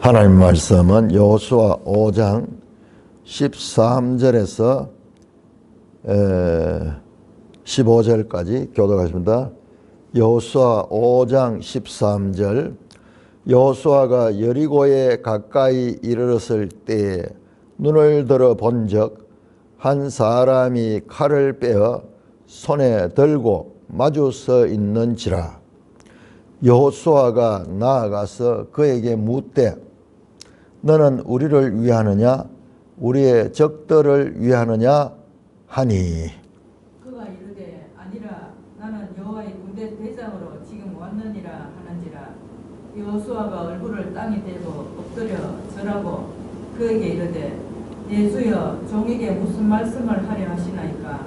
하나님 말씀은 여호수아 5장 13절에서 15절까지 교독하십니다. 여호수아 5장 13절. 여호수아가 여리고에 가까이 이르렀을 때에 눈을 들어 본즉 한 사람이 칼을 빼어 손에 들고 마주 서 있는지라. 여호수아가 나아가서 그에게 묻되 너는 우리를 위하느냐 우리의 적들을 위하느냐 하니, 그가 이르되 아니라 나는 여호와의 군대 대장으로 지금 왔느니라 하는지라. 여호수아가 얼굴을 땅에 대고 엎드려 절하고 그에게 이르되 내 주여 종에게 무슨 말씀을 하려 하시나이까.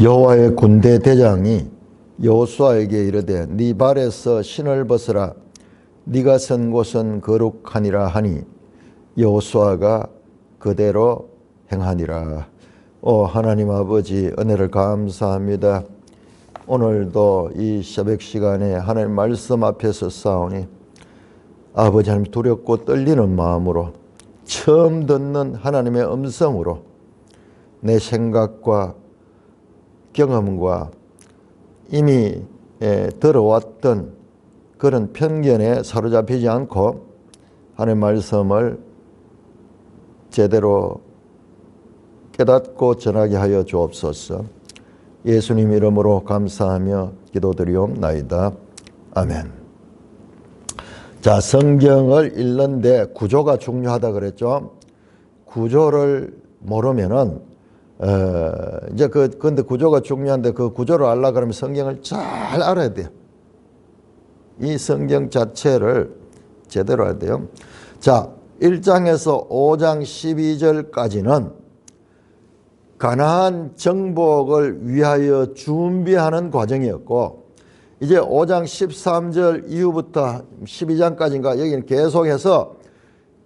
여호와의 군대 대장이 여호수아에게 이르되 네 발에서 신을 벗으라 네가 선 곳은 거룩하니라 하니 여호수아가 그대로 행하니라. 하나님 아버지, 은혜를 감사합니다. 오늘도 이 새벽 시간에 하나님 말씀 앞에서 싸우니 아버지 하나님 두렵고 떨리는 마음으로 처음 듣는 하나님의 음성으로 내 생각과 경험과 이미 들어왔던 그런 편견에 사로잡히지 않고 하나님의 말씀을 제대로 깨닫고 전하게 하여 주옵소서. 예수님 이름으로 감사하며 기도드리옵나이다. 아멘. 자, 성경을 읽는데 구조가 중요하다 그랬죠. 구조를 모르면은 이제 근데 구조가 중요한데 그 구조를 알라 그러면 성경을 잘 알아야 돼요. 이 성경 자체를 제대로 알아야 돼요. 자, 1장에서 5장 12절까지는 가나안 정복을 위하여 준비하는 과정이었고, 이제 5장 13절 이후부터 12장까지인가 여기는 계속해서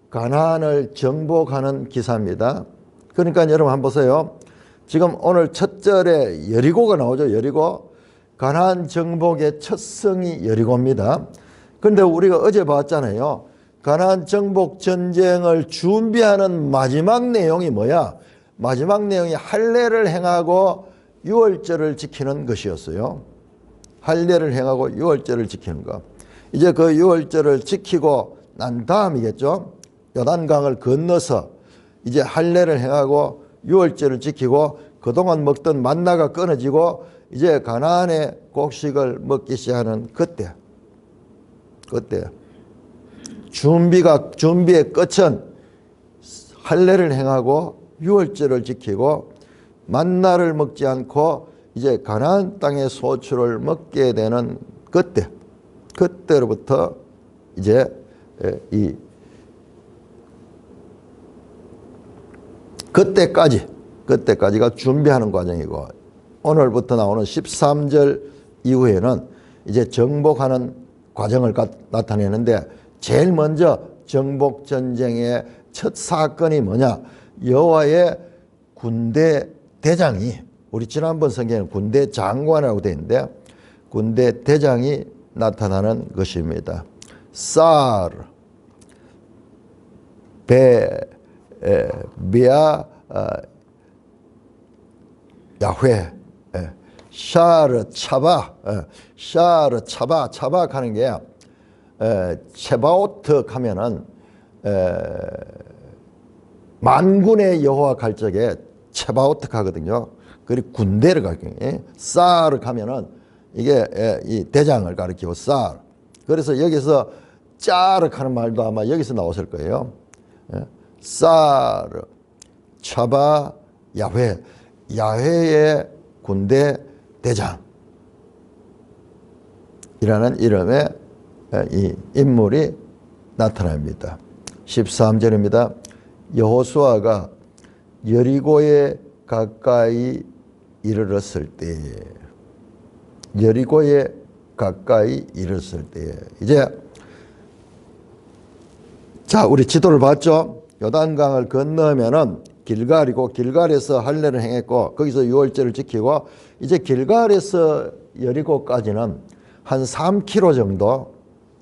가나안을 정복하는 기사입니다. 그러니까 여러분 한번 보세요. 지금 오늘 첫 절에 여리고가 나오죠. 여리고. 가나안 정복의 첫 성이 여리고입니다. 그런데 우리가 어제 봤잖아요. 가나안 정복 전쟁을 준비하는 마지막 내용이 뭐야? 마지막 내용이 할례를 행하고 유월절을 지키는 것이었어요. 할례를 행하고 유월절을 지키는 것. 이제 그 유월절을 지키고 난 다음이겠죠. 요단강을 건너서 이제 할례를 행하고 유월절을 지키고 그동안 먹던 만나가 끊어지고 이제 가나안의 곡식을 먹기 시작하는 그때 준비의 끝은 할례를 행하고 유월절을 지키고 만나를 먹지 않고 이제 가나안 땅의 소출을 먹게 되는 그때로부터 이제 그때까지가 준비하는 과정이고, 오늘부터 나오는 13절 이후에는 이제 정복하는 과정을 나타내는데, 제일 먼저 정복 전쟁의 첫 사건이 뭐냐? 여호와의 군대 대장이, 우리 지난번 성경에는 군대 장관이라고 되어 있는데 군대 대장이 나타나는 것입니다. 사르 베비아 야훼 샤르 차바 차박 하는 게 체바오트 하면은 만군의 여호와 갈 적에 체바오트 하거든요. 그리고 군대를 가리키는, 사르 하면은 이게 이 대장을 가리키고 사르. 그래서 여기서 짜르 하는 말도 아마 여기서 나왔을 거예요. 사르 차바 야훼, 야훼의 군대 대장이라는 이름의 이 인물이 나타납니다. 13절입니다. 여호수아가 여리고에 가까이 이르렀을 때, 여리고에 가까이 이르렀을 때, 이제 자, 우리 지도를 봤죠. 요단강을 건너면은 길갈이고, 길갈에서 할례를 행했고 거기서 유월절을 지키고, 이제 길갈에서 여리고까지는 한 3km 정도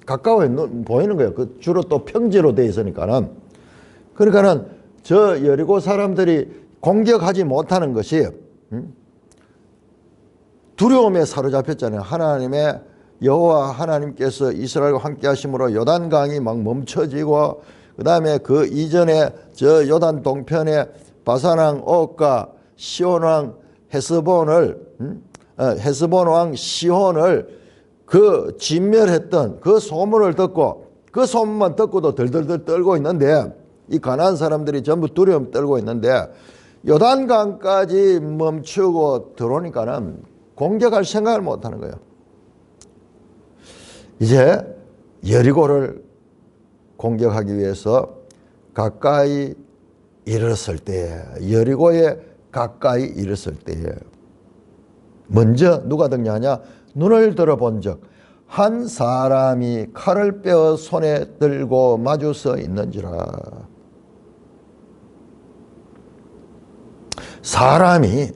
가까워 보이는 거예요. 그 주로 또 평지로 돼 있으니까는. 그러니까는 저 여리고 사람들이 공격하지 못하는 것이 두려움에 사로잡혔잖아요. 하나님의 여호와 하나님께서 이스라엘과 함께 하심으로 요단강이 막 멈춰지고, 그 다음에 그 이전에 저 요단 동편에 바산왕 옥과 시온왕 헤스본 왕 시온을 그 진멸했던 그 소문을 듣고, 그 소문만 듣고도 덜덜덜 떨고 있는데, 이 가나안 사람들이 전부 두려움 떨고 있는데 요단강까지 멈추고 들어오니까는 공격할 생각을 못 하는 거예요. 이제 여리고를 공격하기 위해서 가까이 이르렀을 때, 여리고에 가까이 이르렀을 때 먼저 누가 등장하냐? 눈을 들어본 적 한 사람이 칼을 빼어 손에 들고 마주서 있는지라. 사람이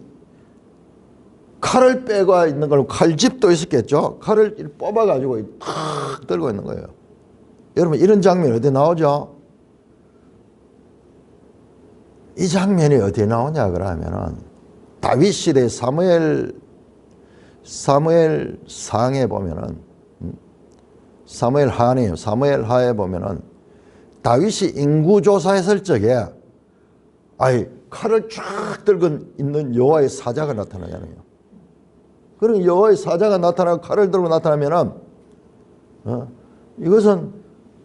칼을 빼고 있는 걸, 칼집도 있었겠죠. 칼을 뽑아가지고 탁 들고 있는 거예요. 여러분, 이런 장면이 어디 나오죠? 이 장면이 어디에 나오냐 그러면은 다윗 시대 사무엘상에 보면은, 사무엘 하네요. 사무엘 하에 보면은 다윗이 인구조사했을 적에 칼을 쫙 들고 있는 여호와의 사자가 나타나잖아요. 그럼 여호와의 사자가 나타나고 칼을 들고 나타나면은 이것은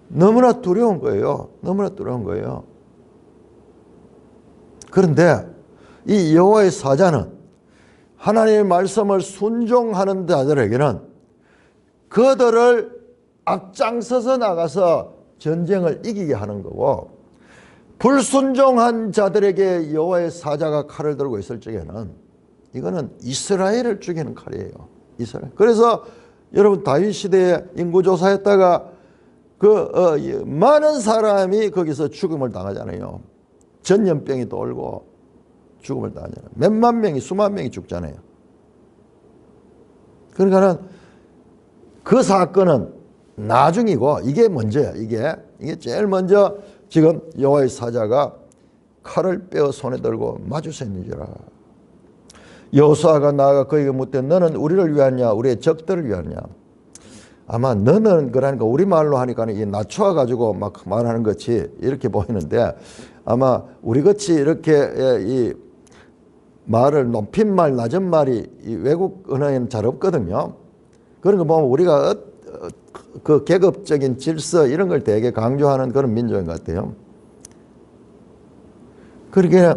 너무나 두려운 거예요. 너무나 두려운 거예요. 그런데 이 여호와의 사자는 하나님의 말씀을 순종하는 자들에게는 그들을 앞장서서 나가서 전쟁을 이기게 하는 거고, 불순종한 자들에게 여호와의 사자가 칼을 들고 있을 적에는 이거는 이스라엘을 죽이는 칼이에요. 이스라엘. 그래서 여러분, 다윗 시대에 인구조사했다가 많은 사람이 거기서 죽음을 당하잖아요. 전염병이 돌고 죽음을 당하잖아요. 몇만 명이, 수만 명이 죽잖아요. 그러니까는 그 사건은 나중이고, 이게 먼저야. 이게 제일 먼저 지금 여호와의 사자가 칼을 빼어 손에 들고 마주서 있는지라. 여호수아가 나아가 그에게 묻되 너는 우리를 위하냐 우리의 적들을 위하냐. 아마 너는 그러니까 우리말로 하니까 이 낮춰 가지고 막 말하는 것이 이렇게 보이는데, 아마 우리같이 이렇게 이 말을 높임말 낮은말이 이 외국 언어에는 잘 없거든요. 그런 거 보면 우리가 그 계급적인 질서 이런 걸 되게 강조하는 그런 민족인 것 같아요. 그러게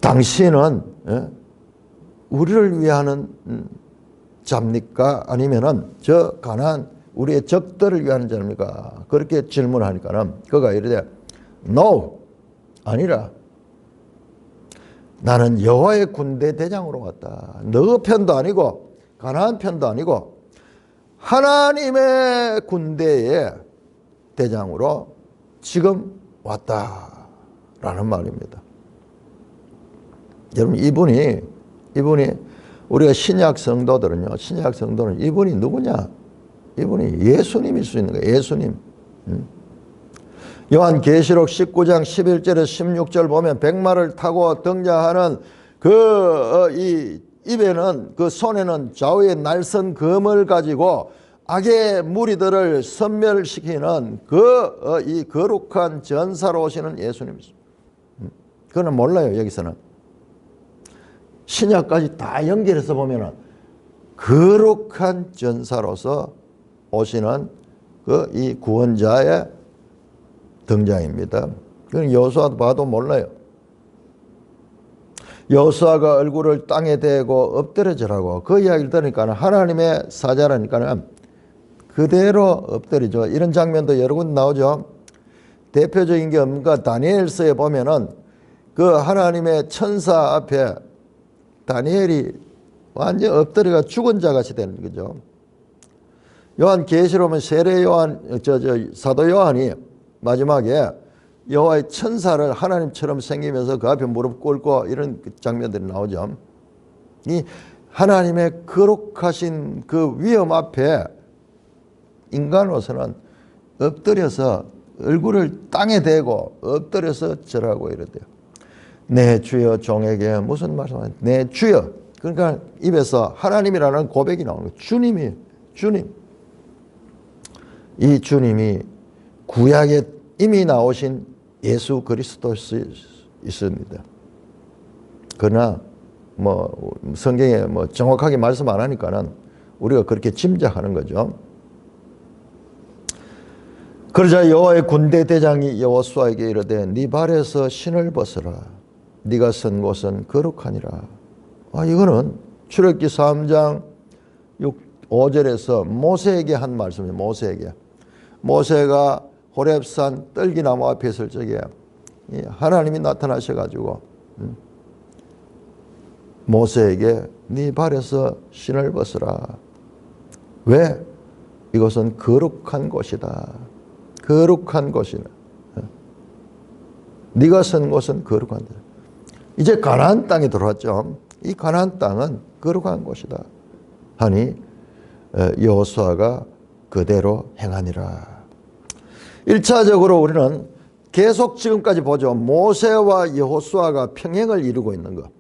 당신은 우리를 위하는 자입니까? 아니면은 저 가나안 우리의 적들을 위하는 자입니까? 그렇게 질문하니까는 그가 이르되 No, 아니라 나는 여호와의 군대 대장으로 왔다. 너 편도 아니고 가나안 편도 아니고 하나님의 군대의 대장으로 지금 왔다라는 말입니다. 여러분, 이분이 우리가 신약 성도들은요, 신약 성도는 이분이 누구냐? 이분이 예수님일 수 있는 거예요. 예수님. 요한계시록 19장 11절에서 16절 보면 백마를 타고 등장하는 이 입에는, 그 손에는 좌우에 날선 검을 가지고 악의 무리들을 섬멸시키는 이 거룩한 전사로 오시는 예수님이십니다. 그거는 몰라요, 여기서는. 신약까지 다 연결해서 보면은 거룩한 전사로서 오시는 이 구원자의 등장입니다. 그건 여호수아도 봐도 몰라요. 여호수아가 얼굴을 땅에 대고 엎드려지라고 그 이야기를 들으니까 하나님의 사자라니까 그대로 엎드리죠. 이런 장면도 여러 군 나오죠. 대표적인 게 뭔가 다니엘서에 보면은 그 하나님의 천사 앞에 다니엘이 완전 엎드려가 죽은 자 같이 되는 거죠. 요한계시록 보면 세례 요한, 사도 요한이 마지막에 여호와의 천사를 하나님처럼 생기면서 그 앞에 무릎 꿇고 이런 장면들이 나오죠. 이 하나님의 거룩하신 그 위엄 앞에 인간으로서는 엎드려서 얼굴을 땅에 대고 엎드려서 절하고 이러대요. 내 주여 종에게 무슨 말씀을 내 주여. 그러니까 입에서 하나님이라는 고백이 나오는 거예요. 주님이 주님. 이 주님이 구약에 이미 나오신 예수 그리스도였습니다. 그러나 뭐 성경에 뭐 정확하게 말씀 안 하니까는 우리가 그렇게 짐작하는 거죠. 그러자 여호와의 군대 대장이 여호수아에게 이르되 네 발에서 신을 벗으라. 네가 선 곳은 거룩하니라. 이거는 출애굽기 3장 5절에서 모세에게 한 말씀이에요. 모세가 호렙산 떨기나무 앞에 있을 적에 하나님이 나타나셔가지고 모세에게 네 발에서 신을 벗으라. 왜? 이것은 거룩한 곳이다. 거룩한 곳이다. 네가 선 곳은 거룩한 곳이다. 이제 가나안 땅에 들어왔죠. 이 가나안 땅은 거룩한 곳이다 하니 여호수아가 그대로 행하니라. 1차적으로 우리는 계속 지금까지 보죠. 모세와 여호수아가 평행을 이루고 있는 것.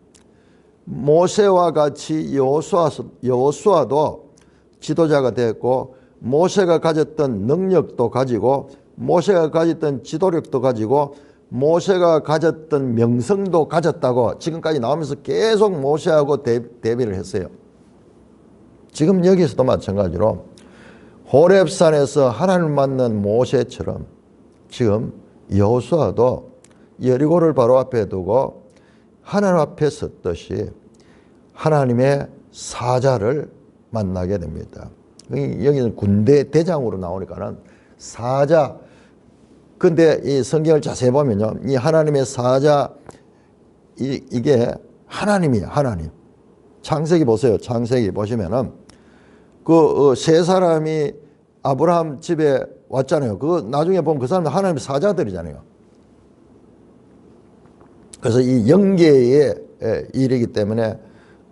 모세와 같이 여호수아도 지도자가 되었고 모세가 가졌던 능력도 가지고 모세가 가졌던 지도력도 가지고 모세가 가졌던 명성도 가졌다고 지금까지 나오면서 계속 모세하고 대비를 했어요. 지금 여기서도 마찬가지로 호렙산에서 하나님을 만난 모세처럼 지금 여호수아도 여리고를 바로 앞에 두고 하나님 앞에 섰듯이 하나님의 사자를 만나게 됩니다. 여기는 군대 대장으로 나오니까는 사자. 근데 이 성경을 자세히 보면요, 이 하나님의 사자 이게 하나님이에요. 하나님. 창세기 보세요. 창세기 보시면은 그 세 사람이 아브라함 집에 왔잖아요. 그 나중에 보면 그 사람들 하나님의 사자들이잖아요. 그래서 이 영계의 일이기 때문에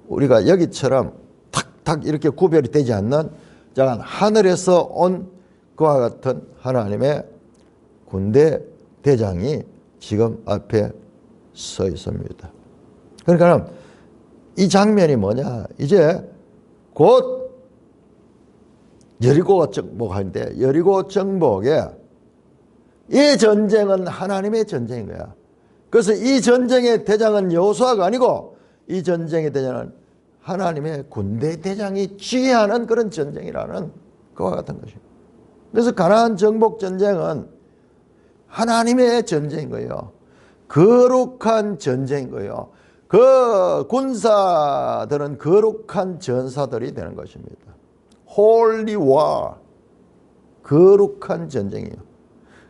우리가 여기처럼 탁탁 이렇게 구별이 되지 않는 하늘에서 온 그와 같은 하나님의 군대 대장이 지금 앞에 서 있습니다. 그러니까 이 장면이 뭐냐? 이제 곧 여리고 정복하는데 여리고 정복에 이 전쟁은 하나님의 전쟁인 거야. 그래서 이 전쟁의 대장은 여호수아가 아니고 이 전쟁의 대장은 하나님의 군대 대장이 지휘하는 그런 전쟁이라는 그와 같은 것입니다. 그래서 가나안 정복 전쟁은 하나님의 전쟁인 거예요. 거룩한 전쟁인 거예요. 그 군사들은 거룩한 전사들이 되는 것입니다. Holy War, 거룩한 전쟁이에요.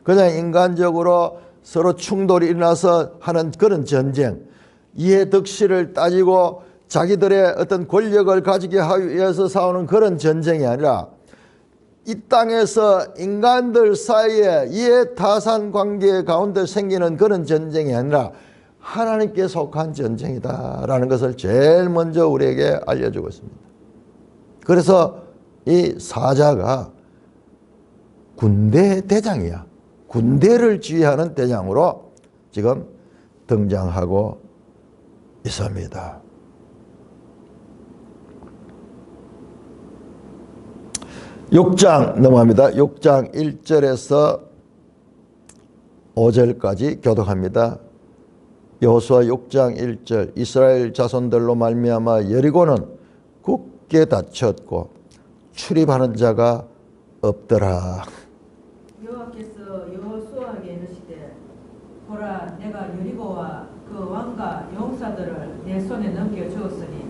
그냥 인간적으로 서로 충돌이 일어나서 하는 그런 전쟁, 이해 득실을 따지고 자기들의 어떤 권력을 가지게 하기 위해서 싸우는 그런 전쟁이 아니라 이 땅에서 인간들 사이에 이해 타산 관계 가운데 생기는 그런 전쟁이 아니라 하나님께 속한 전쟁이다라는 것을 제일 먼저 우리에게 알려주고 있습니다. 그래서 이 사자가 군대 대장이야. 군대를 지휘하는 대장으로 지금 등장하고 있습니다. 6장 넘어갑니다. 6장 1절에서 5절까지 교독합니다. 여호수아 6장 1절 이스라엘 자손들로 말미암아 여리고는 굳게 닫혔고 출입하는 자가 없더라. 여호와께서 여호수아에게 이르시되 보라 내가 여리고와 그 왕과 용사들을 내 손에 넘겨 주었으니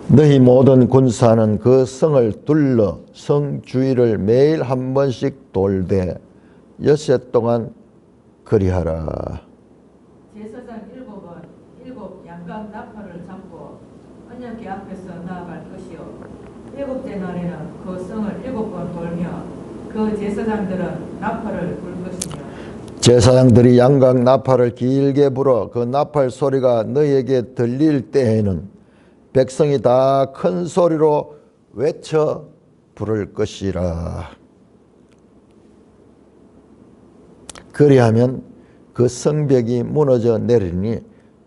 너희 모든 군사는 그 성을 둘러 성 주위를 매일 한 번씩 돌되 엿새 동안 그리하라. 제사장 7은 양각 나팔을 잡고 언약궤 앞에서 나아갈 것이요 7째 날에는 그 성을 7번 돌며 그 제사장들은 나팔을 불 것이며 제사장들이 양각 나팔을 길게 불어 그 나팔 소리가 너희에게 들릴 때에는 백성이 다 큰 소리로 외쳐 부를 것이라. 그리하면 그 성벽이 무너져 내리니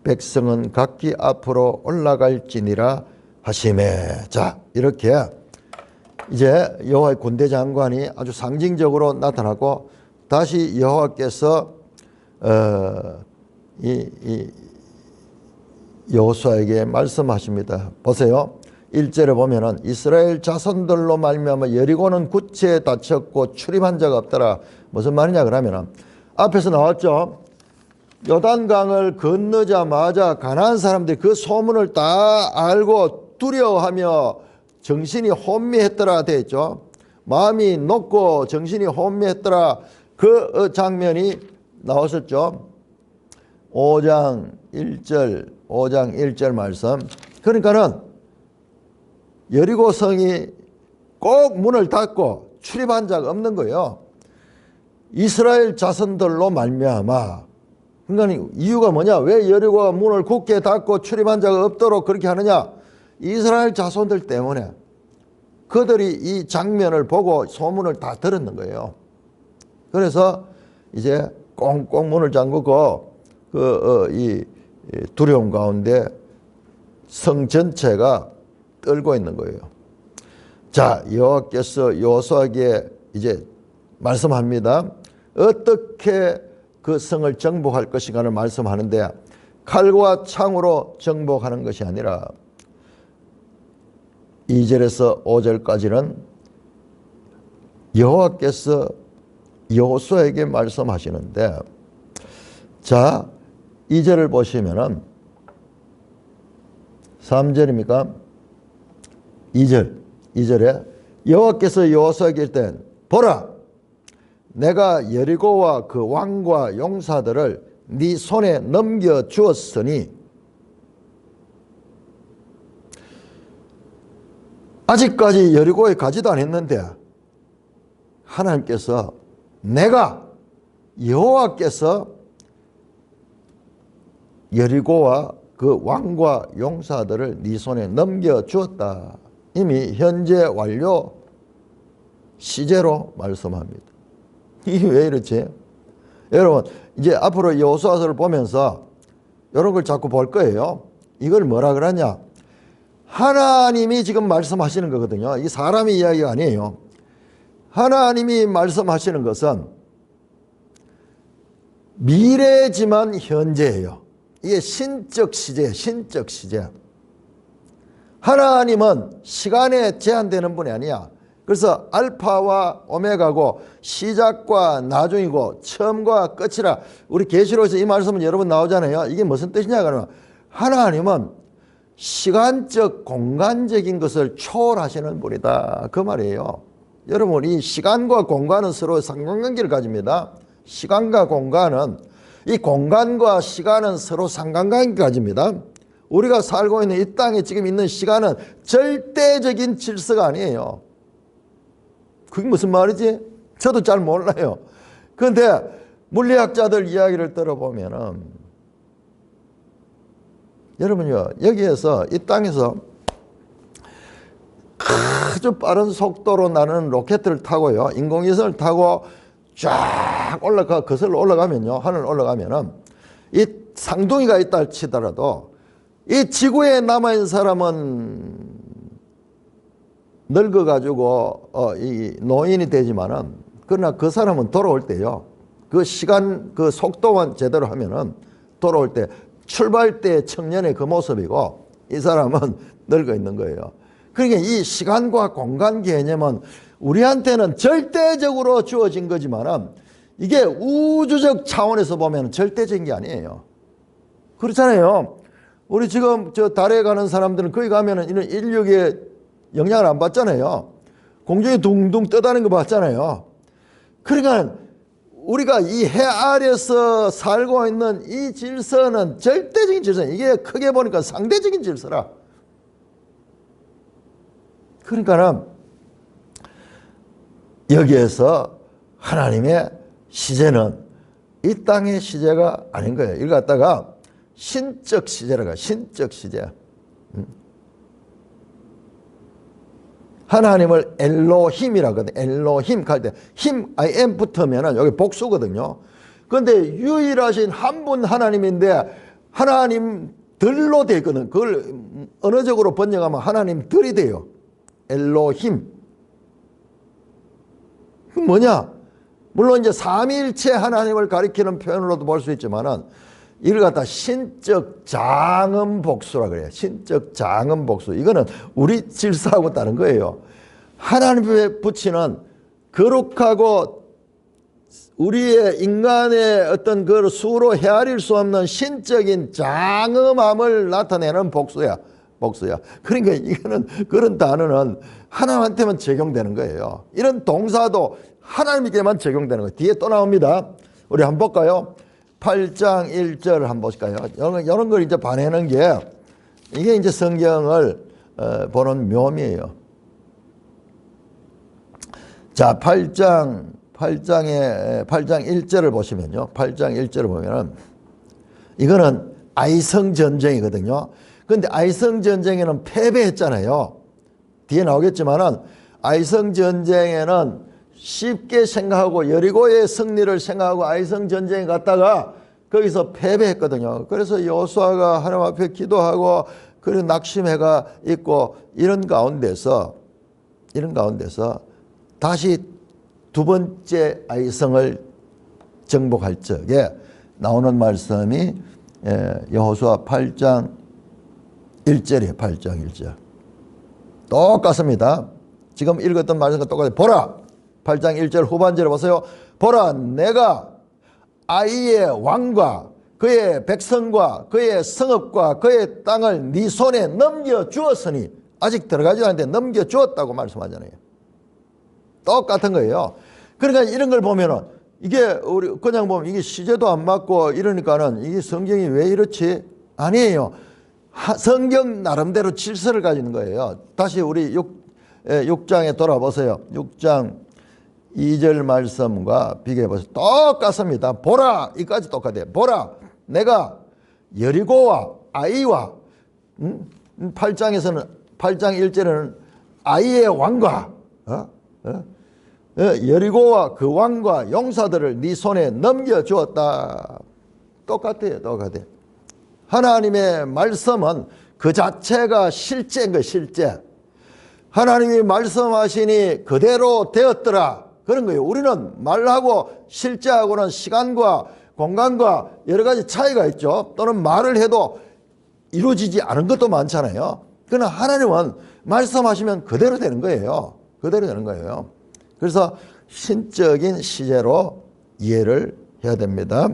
백성은 각기 앞으로 올라갈지니라 하시매. 자, 이렇게 이제 여호와의 군대 장관이 아주 상징적으로 나타나고 다시 여호와께서 여호수아에게 말씀하십니다. 보세요. 1절에 보면은 이스라엘 자손들로 말미암아 여리고는 구체에 닫혔고 출입한 자가 없더라. 무슨 말이냐 그러면은 앞에서 나왔죠. 요단강을 건너자마자 가나안 사람들이 그 소문을 다 알고 두려워하며 정신이 혼미했더라 되어 있죠. 마음이 녹고 정신이 혼미했더라. 그 장면이 나왔었죠. 5장 1절 말씀. 그러니까는 여리고성이 꼭 문을 닫고 출입한 자가 없는 거예요. 이스라엘 자손들로 말미암아. 그러니까 이유가 뭐냐? 왜 여리고가 문을 굳게 닫고 출입한 자가 없도록 그렇게 하느냐? 이스라엘 자손들 때문에 그들이 이 장면을 보고 소문을 다 들었는 거예요. 그래서 이제 꽁꽁 문을 잠그고 이 두려움 가운데 성 전체가 떨고 있는 거예요. 자, 여호와께서 여호수아에게 이제 말씀합니다. 어떻게 그 성을 정복할 것인가를 말씀하는데 칼과 창으로 정복하는 것이 아니라 2절에서 5절까지는 여호와께서 여호수아에게 말씀하시는데, 자 2절을 보시면은 3절입니까? 2절에 여호와께서 여호수아에게 이르되 보라, 내가 여리고와 그 왕과 용사들을 네 손에 넘겨 주었으니 아직까지 여리고에 가지도 않았는데 하나님께서 내가 여호와께서 여리고와 그 왕과 용사들을 네 손에 넘겨 주었다. 이미 현재 완료 시제로 말씀합니다. 이게 왜 이렇지? 여러분 이제 앞으로 여호수아서를 보면서 이런 걸 자꾸 볼 거예요. 이걸 뭐라 그러냐? 하나님이 지금 말씀하시는 거거든요. 이 사람의 이야기가 아니에요. 하나님이 말씀하시는 것은 미래지만 현재예요. 이게 신적 시제예요. 신적 시제. 하나님은 시간에 제한되는 분이 아니야. 그래서 알파와 오메가고 시작과 나중이고 처음과 끝이라. 우리 계시록에서 이 말씀은 여러 번 나오잖아요. 이게 무슨 뜻이냐 그러면 하나님은 시간적 공간적인 것을 초월하시는 분이다 그 말이에요. 여러분 이 시간과 공간은 서로 상관관계를 가집니다. 시간과 공간은 이 공간과 시간은 서로 상관관계를 가집니다. 우리가 살고 있는 이 땅에 지금 있는 시간은 절대적인 질서가 아니에요. 그게 무슨 말이지? 저도 잘 몰라요. 그런데 물리학자들 이야기를 들어보면은 여러분요, 여기에서 이 땅에서 아주 빠른 속도로 나는 로켓을 타고요, 인공위성을 타고 쫙 거슬러 올라가면요, 하늘 올라가면은 이 상둥이가 있다 치더라도 이 지구에 남아있는 사람은 늙어가지고 이 노인이 되지만은 그러나 그 사람은 돌아올 때요, 그 시간 그 속도만 제대로 하면은 돌아올 때 출발 때 청년의 그 모습이고 이 사람은 늙어 있는 거예요. 그러니까 이 시간과 공간 개념은 우리한테는 절대적으로 주어진 거지만은 이게 우주적 차원에서 보면 절대적인 게 아니에요. 그렇잖아요. 우리 지금 저 달에 가는 사람들은 거기 가면은 이런 인력의 영향을 안 받잖아요. 공중에 둥둥 떠다니는 거 봤잖아요. 그러니까 우리가 이 해 아래서 살고 있는 이 질서는 절대적인 질서. 이게 크게 보니까 상대적인 질서라. 그러니까는 여기에서 하나님의 시제는 이 땅의 시제가 아닌 거예요. 이걸 갖다가 신적 시제라고 해요. 신적 시제. 하나님을 엘로힘이라 하거든요. 엘로힘 할 때 힘, im 붙으면은 여기 복수거든요. 그런데 유일하신 한 분 하나님인데 하나님들로 되어 있거든. 그걸 언어적으로 번역하면 하나님들이 돼요. 엘로힘. 그 뭐냐? 물론 이제 삼위일체 하나님을 가리키는 표현으로도 볼 수 있지만은 이걸 갖다 신적 장음 복수라 그래요. 신적 장음 복수. 이거는 우리 질서하고 다른 거예요. 하나님에 붙이는 거룩하고 우리의 인간의 어떤 그 수로 헤아릴 수 없는 신적인 장엄함을 나타내는 복수야. 복수야. 그러니까 이거는 그런 단어는 하나님한테만 적용되는 거예요. 이런 동사도 하나님께만 적용되는 거예요. 뒤에 또 나옵니다. 우리 한번 볼까요? 8장 1절 한번 보실까요? 이런 걸 이제 봐내는 게 이게 이제 성경을 보는 묘미예요. 자, 8장 1절을 보시면요. 8장 1절을 보면은 이거는 아이성 전쟁이거든요. 근데 아이성 전쟁에는 패배했잖아요. 뒤에 나오겠지만은 아이성 전쟁에는 쉽게 생각하고 여리고의 승리를 생각하고 아이성 전쟁에 갔다가 거기서 패배했거든요. 그래서 여호수아가 하나님 앞에 기도하고 그런 낙심해가 있고 이런 가운데서 다시 두 번째 아이성을 정복할 적에 나오는 말씀이 여호수아 8장 1절이에요. 8장 1절. 똑같습니다. 지금 읽었던 말씀과 똑같아요. 보라! 8장 1절 후반절에 보세요. 보라, 내가 아이의 왕과 그의 백성과 그의 성읍과 그의 땅을 네 손에 넘겨주었으니 아직 들어가지 않았는데 넘겨주었다고 말씀하잖아요. 똑같은 거예요. 그러니까 이런 걸 보면은 이게 우리 그냥 보면 이게 시제도 안 맞고 이러니까는 이게 성경이 왜 이렇지? 아니에요. 성경 나름대로 질서를 가지는 거예요. 다시 우리 6장에 돌아보세요. 6장 2절 말씀과 비교해 보세요. 똑같습니다. 보라, 이까지 똑같아요. 보라, 내가 여리고와 아이와 8장에서는 8장 1절에는 아이의 왕과 여리고와 그 왕과 용사들을 네 손에 넘겨주었다. 똑같아요. 똑같아요. 하나님의 말씀은 그 자체가 실제인 거 실제. 하나님이 말씀하시니 그대로 되었더라. 그런 거예요. 우리는 말하고 실제하고는 시간과 공간과 여러 가지 차이가 있죠. 또는 말을 해도 이루어지지 않은 것도 많잖아요. 그러나 하나님은 말씀하시면 그대로 되는 거예요. 그대로 되는 거예요. 그래서 신적인 시제로 이해를 해야 됩니다.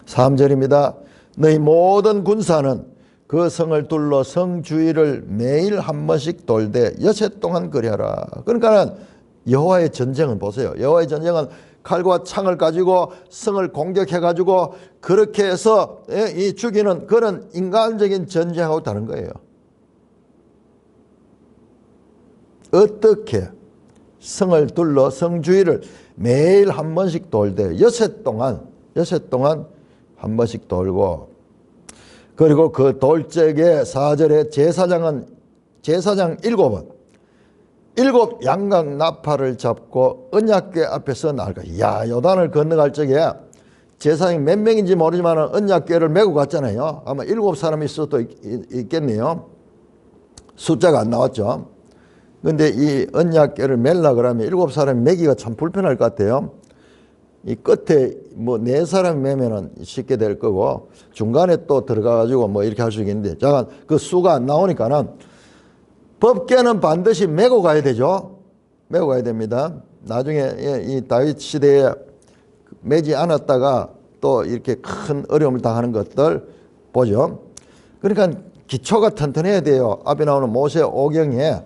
3절입니다. 너희 모든 군사는 그 성을 둘러 성 주위를 매일 한 번씩 돌되 여세 동안 그리하라. 그러니까 여호와의 전쟁은 보세요. 여호와의 전쟁은 칼과 창을 가지고 성을 공격해 가지고 그렇게 해서 이 죽이는 그런 인간적인 전쟁하고 다른 거예요. 어떻게 성을 둘러 성 주위를 매일 한 번씩 돌되 여세 동안 한 번씩 돌고, 그리고 그 돌적에 4절에 제사장 7은 7 양각 나팔을 잡고 언약궤 앞에서 나아가. 야, 요단을 건너갈 적에 제사장이 몇 명인지 모르지만 언약궤를 메고 갔잖아요. 아마 7사람이 있을 수도 있겠네요. 숫자가 안 나왔죠. 근데 이 언약궤를 멜라 그러면 7사람이 메기가 참 불편할 것 같아요. 이 끝에 뭐 4사람 매면은 쉽게 될 거고 중간에 또 들어가가지고 뭐 이렇게 할 수 있겠는데, 잠깐 그 수가 안 나오니까는 법궤는 반드시 메고 가야 되죠. 메고 가야 됩니다. 나중에 이 다윗 시대에 매지 않았다가 또 이렇게 큰 어려움을 당하는 것들 보죠. 그러니까 기초가 튼튼해야 돼요. 앞에 나오는 모세 오경에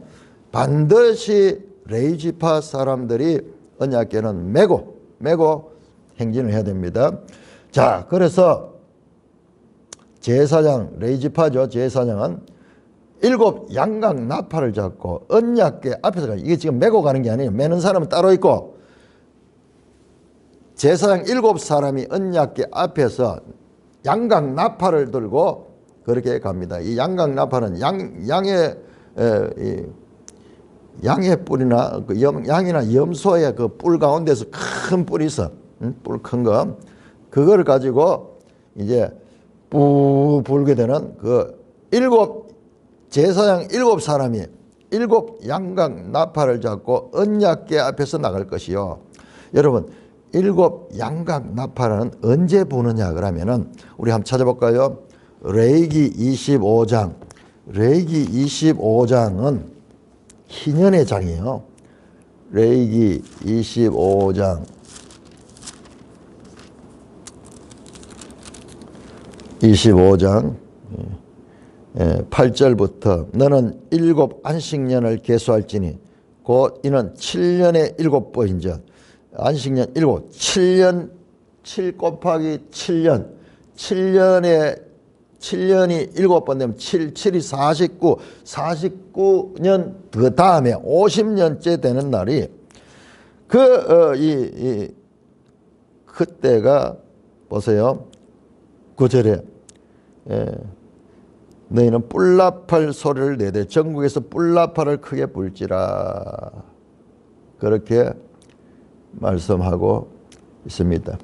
반드시 레위지파 사람들이 언약궤는 메고 행진을 해야 됩니다. 자, 그래서 제사장, 레위지파죠. 제사장은 7 양각 나팔을 잡고 언약궤 앞에서 가요. 이게 지금 메고 가는 게 아니에요. 메는 사람은 따로 있고 제사장 7사람이 언약궤 앞에서 양각 나팔을 들고 그렇게 갑니다. 이 양각 나팔은 양의 양의 뿔이나 그 양이나 염소의 그 뿔 가운데서 큰 뿔이 있어. 뿔 큰 거. 그걸 가지고 이제 뿌 불게 되는 그 제사장 7사람이 7양각 나팔을 잡고 언약궤 앞에서 나갈 것이요. 여러분 7양각 나팔은 언제 부느냐 그러면은 우리 한번 찾아볼까요? 레위기 25장. 레위기 25장은 희년의 장이에요. 레위기 25장 8절부터 너는 7 안식년을 계수할지니 곧 이는 7년의 7번인즉 안식년 7년 7 곱하기 7년 7년이 7번 되면 7이 49년 그 다음에 50년째 되는 날이 그때가 보세요. 9절에 너희는 뿔나팔 소리를 내되 전국에서 뿔나팔을 크게 불지라 그렇게 말씀하고 있습니다.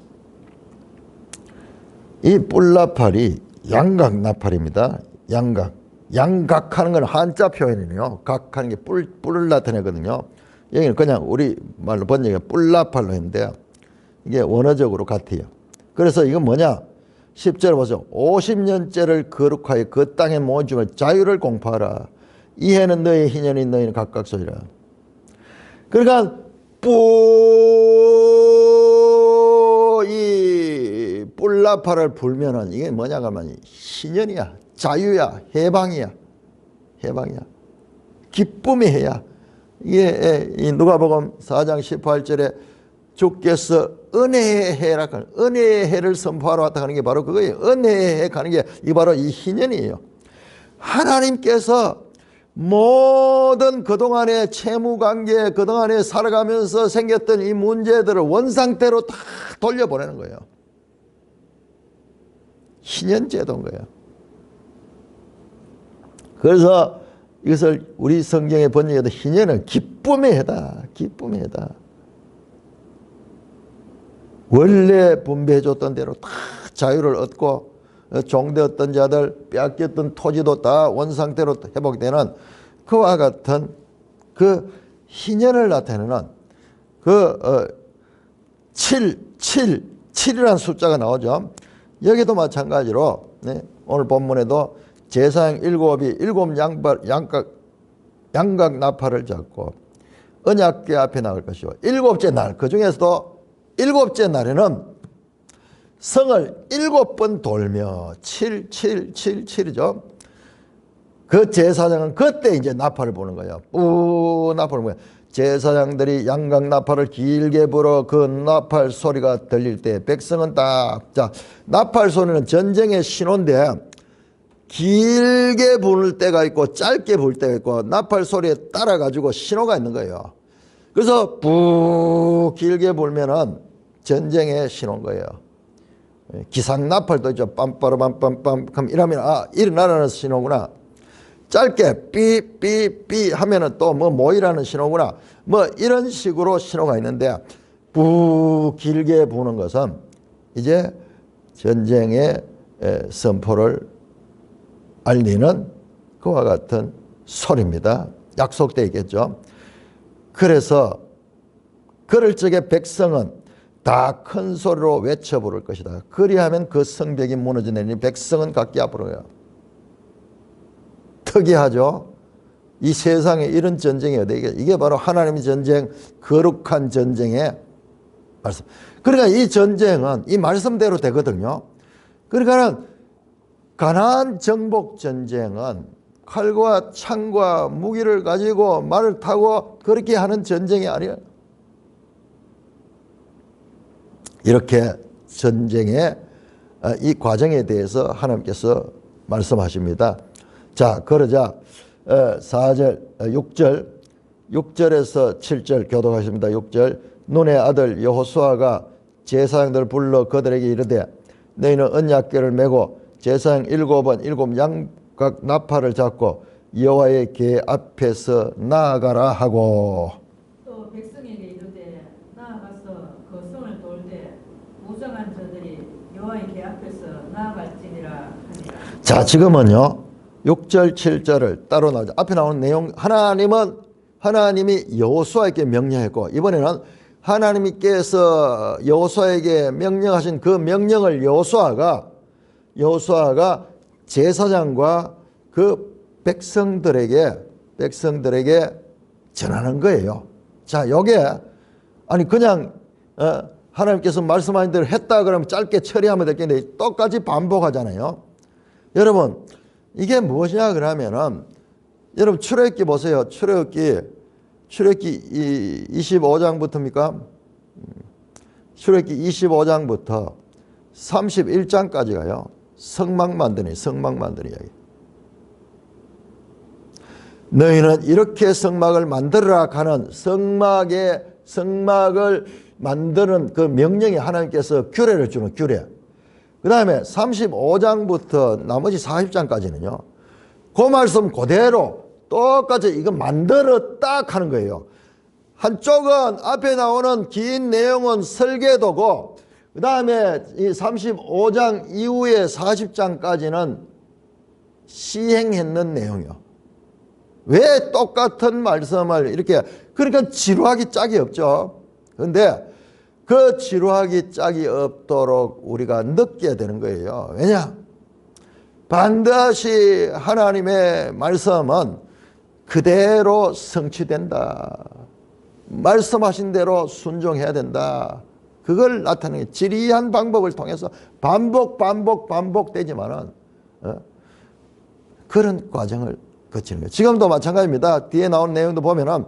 이 뿔나팔이 양각 나팔입니다. 양각하는 건 한자 표현이에요. 각하는 게 뿔을 나타내거든요. 여기는 그냥 우리 말로 번역해 뿔나팔로 했는데요. 이게 원어적으로 같아요. 그래서 이건 뭐냐? 10절 보세요. 50년째를 거룩하여 그 땅에 모집을 자유를 공포하라. 이 해는 너의 희년이 너희는 각각 소리라. 그러니까 이 뿔나팔을 불면은 이게 뭐냐 하면 희년이야, 자유야, 해방이야, 기쁨의 해야. 이게 누가복음 4장 18절에 주께서 은혜의 해라, 은혜의 해를 선포하러 왔다 하는 게 바로 그거예요. 은혜의 해 가는 게 이 바로 이 희년이에요. 하나님께서 모든 그동안의 채무관계, 그동안에 살아가면서 생겼던 이 문제들을 원상태로 다 돌려보내는 거예요. 희년제도인 거예요. 그래서 이것을 우리 성경에 번역해도 희년은 기쁨의 해다. 기쁨의 해다. 원래 분배해줬던 대로 다 자유를 얻고 종되었던 자들 빼앗겼던 토지도 다 원상태로 회복되는 그와 같은 그 희년을 나타내는 그 7이라는 숫자가 나오죠. 여기도 마찬가지로 오늘 본문에도 제사장 7이 7 양각 나팔을 잡고 언약궤 앞에 나갈 것이고 7째 날 그 중에서도 7째 날에는 성을 7번 돌며 7이죠. 그 제사장은 그때 이제 나팔을 부는 거예요. 나팔을 부는 거예요. 제사장들이 양각 나팔을 길게 불어 그 나팔 소리가 들릴 때 백성은 자, 나팔 소리는 전쟁의 신호인데 길게 부를 때가 있고 짧게 부를 때가 있고 나팔 소리에 따라 가지고 신호가 있는 거예요. 그래서 길게 불면은 전쟁의 신호인 거예요. 기상 나팔도 있죠. 빰빠라빰빰빰 그럼 이러면 일어나라는 신호구나. 짧게 삐삐삐 하면은 또 뭐 모이라는 신호구나. 뭐 이런 식으로 신호가 있는데 길게 부는 것은 이제 전쟁의 선포를 알리는 그와 같은 소리입니다. 약속되어 있겠죠. 그래서 그럴 적에 백성은 다 큰 소리로 외쳐 부를 것이다. 그리하면 그 성벽이 무너지니 백성은 각기 앞으로 가요. 특이하죠. 이 세상에 이런 전쟁이 어디 이게 바로 하나님의 전쟁, 거룩한 전쟁의 말씀. 그러니까 이 전쟁은 이 말씀대로 되거든요. 그러니까 가나안 정복 전쟁은 칼과 창과 무기를 가지고 말을 타고 그렇게 하는 전쟁이 아니에요. 이렇게 전쟁의 이 과정에 대해서 하나님께서 말씀하십니다. 자, 그러자 4절, 6절에서 7절 교독하십니다. 6절 눈의 아들 여호수아가 제사장들을 불러 그들에게 이르되 너희는 언약궤를 메고 제사장 7은 7 양각 나팔을 잡고 여호와의 궤 앞에서 나아가라 하고 또 백성에게 이르되 나아가서 그 성을 돌 때 무장한 자들이 여호와의 궤 앞에서 나아갈지니라 하니라. 자, 지금은요 6절 7절을 따로 나오죠. 앞에 나오는 내용, 하나님이 여호수아에게 명령했고, 이번에는 하나님께서 여호수아에게 명령하신 그 명령을 여호수아가 제사장과 그 백성들에게 전하는 거예요. 자, 요게 아니 그냥 하나님께서 말씀하신 대로 했다 그러면 짧게 처리하면 되겠는데 똑같이 반복하잖아요. 여러분, 이게 무엇이냐 그러면은, 여러분 출애굽기 보세요. 출애굽기 25장부터입니까? 출애굽기 25장부터 31장까지 가요. 성막 만드는 이야기. 너희는 이렇게 성막을 만들어라 하는 성막을 만드는 그 명령에 하나님께서 규례를 주는 규례. 그 다음에 35장부터 나머지 40장까지는요. 그 말씀 그대로 똑같이 이거 만들었다 하는 거예요. 한쪽은 앞에 나오는 긴 내용은 설계도고, 그 다음에 이 35장 이후에 40장까지는 시행했는 내용이요. 왜 똑같은 말씀을 이렇게, 그러니까 지루하기 짝이 없죠. 그런데 그 지루하기 짝이 없도록 우리가 느껴야 되는 거예요. 왜냐? 반드시 하나님의 말씀은 그대로 성취된다. 말씀하신 대로 순종해야 된다. 그걸 나타내는 지리한 방법을 통해서 반복되지만은 그런 과정을 거치는 거예요. 지금도 마찬가지입니다. 뒤에 나온 내용도 보면은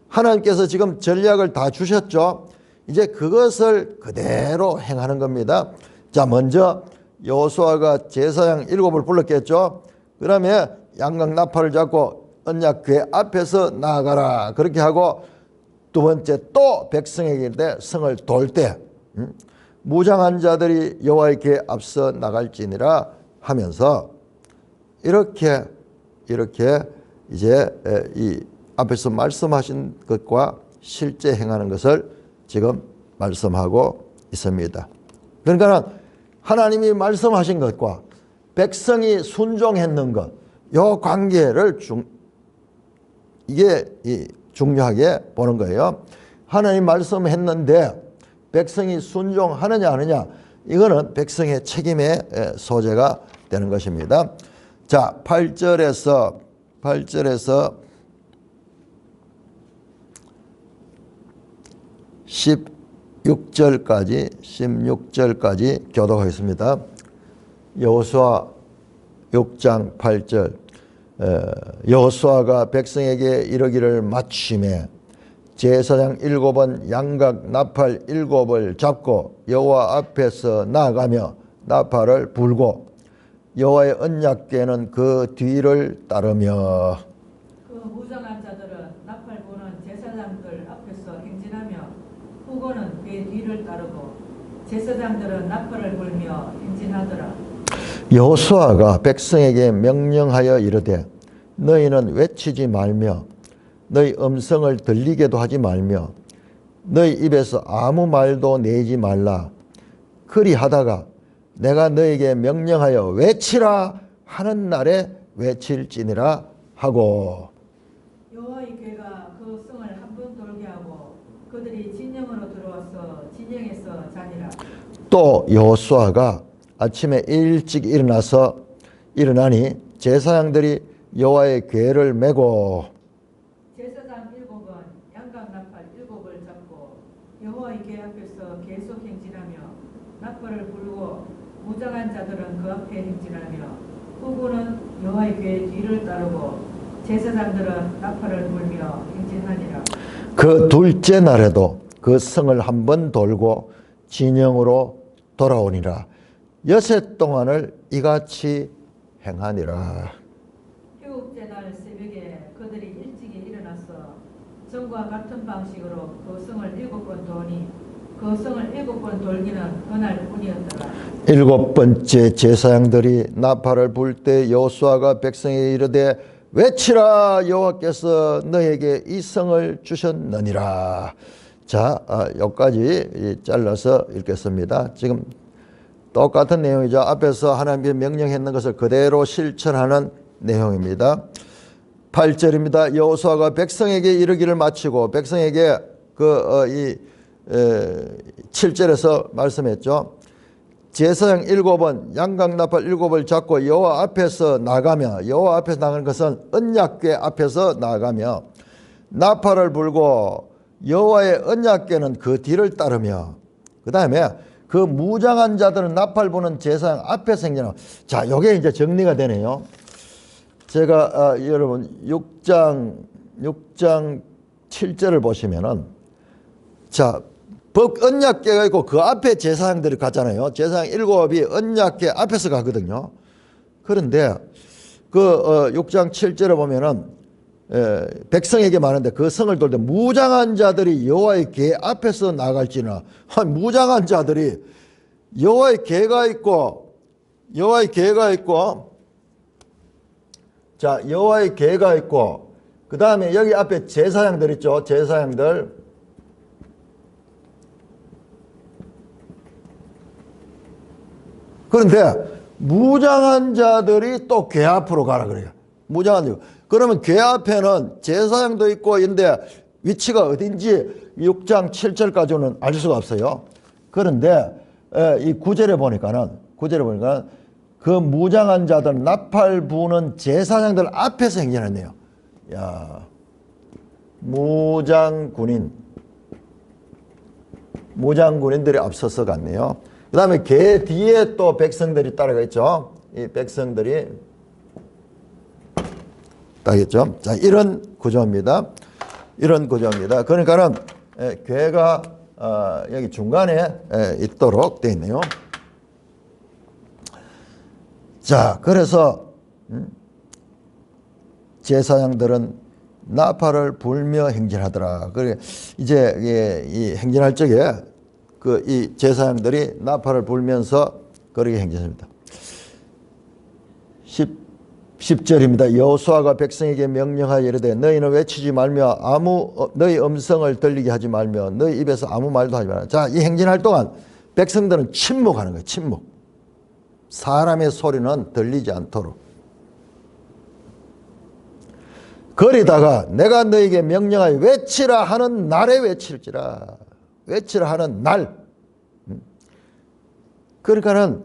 하나님께서 지금 전략을 다 주셨죠. 이제 그것을 그대로 행하는 겁니다. 자, 먼저 여호수아가 제사장 7을 불렀겠죠. 그 다음에 양각 나팔을 잡고 언약궤 앞에서 나아가라 그렇게 하고, 두 번째 또 백성에게 이르되 성을 돌 때 무장한 자들이 여호와의 궤 앞서 나갈지니라 하면서 이렇게 이제 이 앞에서 말씀하신 것과 실제 행하는 것을 지금 말씀하고 있습니다. 그러니까 하나님이 말씀하신 것과 백성이 순종했는 것, 요 관계를 이게 중요하게 보는 거예요. 하나님 말씀했는데 백성이 순종하느냐 하느냐, 이거는 백성의 책임의 소재가 되는 것입니다. 자, 8절에서 16절까지 교독하겠습니다. 여호수아 6장 8절. 여호수아가 백성에게 이르기를 마침에 제사장 7은 양각 나팔 7을 잡고 여호와 앞에서 나아가며 나팔을 불고 여호와의 언약궤는 그 뒤를 따르며, 그 무장한 자들은 나팔 부는 제사장들 앞에서 행진하며 후고는 그의 뒤를 따르고 제사장들은 나팔을 불며 행진하더라. 여호수아가 백성에게 명령하여 이르되 너희는 외치지 말며 너희 음성을 들리게도 하지 말며 너희 입에서 아무 말도 내지 말라. 그리하다가 내가 너에게 명령하여 외치라 하는 날에 외칠지니라 하고, 여호와의 궤가 그 성을 한 번 돌게 하고 그들이 진영으로 들어와서 진영에서 자니라. 또 여호수아가 아침에 일찍 일어나니 제사장들이 여호와의 궤를 메고 제사장 7은 양각 나팔 7을 잡고 여호와의 궤 앞에서 계속 행진하며 나팔을 불고 무장한 자들은 그 앞에 행진하며 후군은 여호와의 궤 뒤를 따르고 제사장들은 나팔을 불며 행진하니라. 그 둘째 날에도 그 성을 한 번 돌고 진영으로 돌아오니라. 여섯 동안을 이같이 행하니라. 휴업제 날 새벽에 그들이 일찍이 일어나서 전과 같은 방식으로 그 성을 7번 도니 그 성을 7번 돌기는 그날 뿐이었더라. 7번째 제사장들이 나팔을 불 때 여호수아가 백성에게 이르되 외치라 여호와께서 너에게 이 성을 주셨느니라. 자, 여기까지 잘라서 읽겠습니다. 지금 똑같은 내용이죠. 앞에서 하나님께 명령했는 것을 그대로 실천하는 내용입니다. 8절입니다. 여호수아가 백성에게 이르기를 마치고 백성에게 7절에서 말씀했죠. 제사장 7은 양각나팔 7을 잡고 여호와 앞에서 나가며, 여호와 앞에서 나가는 것은 언약궤 앞에서 나가며 나팔을 불고 여호와의 언약궤는 그 뒤를 따르며, 그 다음에 그 무장한 자들은 나팔 부는 제사장 앞에서 행진하고. 자, 요게 이제 정리가 되네요. 제가 여러분 6장 7절을 보시면은, 자, 언약궤가 있고 그 앞에 제사장들이 갔잖아요. 제사장 7이 언약궤 앞에서 가거든요. 그런데 그 6장 7절에 보면은 백성에게 말하는데 그 성을 돌 때 무장한 자들이 여호와의 궤 앞에서 나갈지나. 무장한 자들이 여호와의 궤가 있고, 자, 여호와의 궤가 있고, 그 다음에 여기 앞에 제사장들 있죠. 제사장들. 그런데 무장한 자들이 또 궤 앞으로 가라 그래요. 무장한 자. 그러면 궤 앞에는 제사장도 있고 있는데 위치가 어딘지 6장 7절까지는 알 수가 없어요. 그런데 이 9절에 보니까는 그 무장한 자들 나팔 부는 제사장들 앞에서 행진했네요. 야, 무장군인들이 앞서서 갔네요. 그 다음에 궤 뒤에 또 백성들이 따라가 있죠. 이 백성들이 따겠죠. 자, 이런 구조입니다. 그러니까는 궤가 여기 중간에 있도록 되어 있네요. 자, 그래서 제사장들은 나팔을 불며 행진하더라. 그래 이제 이 행진할 적에 이 제사장들이 나팔을 불면서 그렇게 행진합니다. 10절입니다. 여호수아가 백성에게 명령하여 이르되 너희는 외치지 말며 너희 음성을 들리게 하지 말며 너희 입에서 아무 말도 하지 말라. 자, 이 행진할 동안 백성들은 침묵하는 거예요. 침묵. 사람의 소리는 들리지 않도록. 거리다가 내가 너희에게 명령하여 외치라 하는 날에 외칠지라. 외치라 하는 날. 그러니까는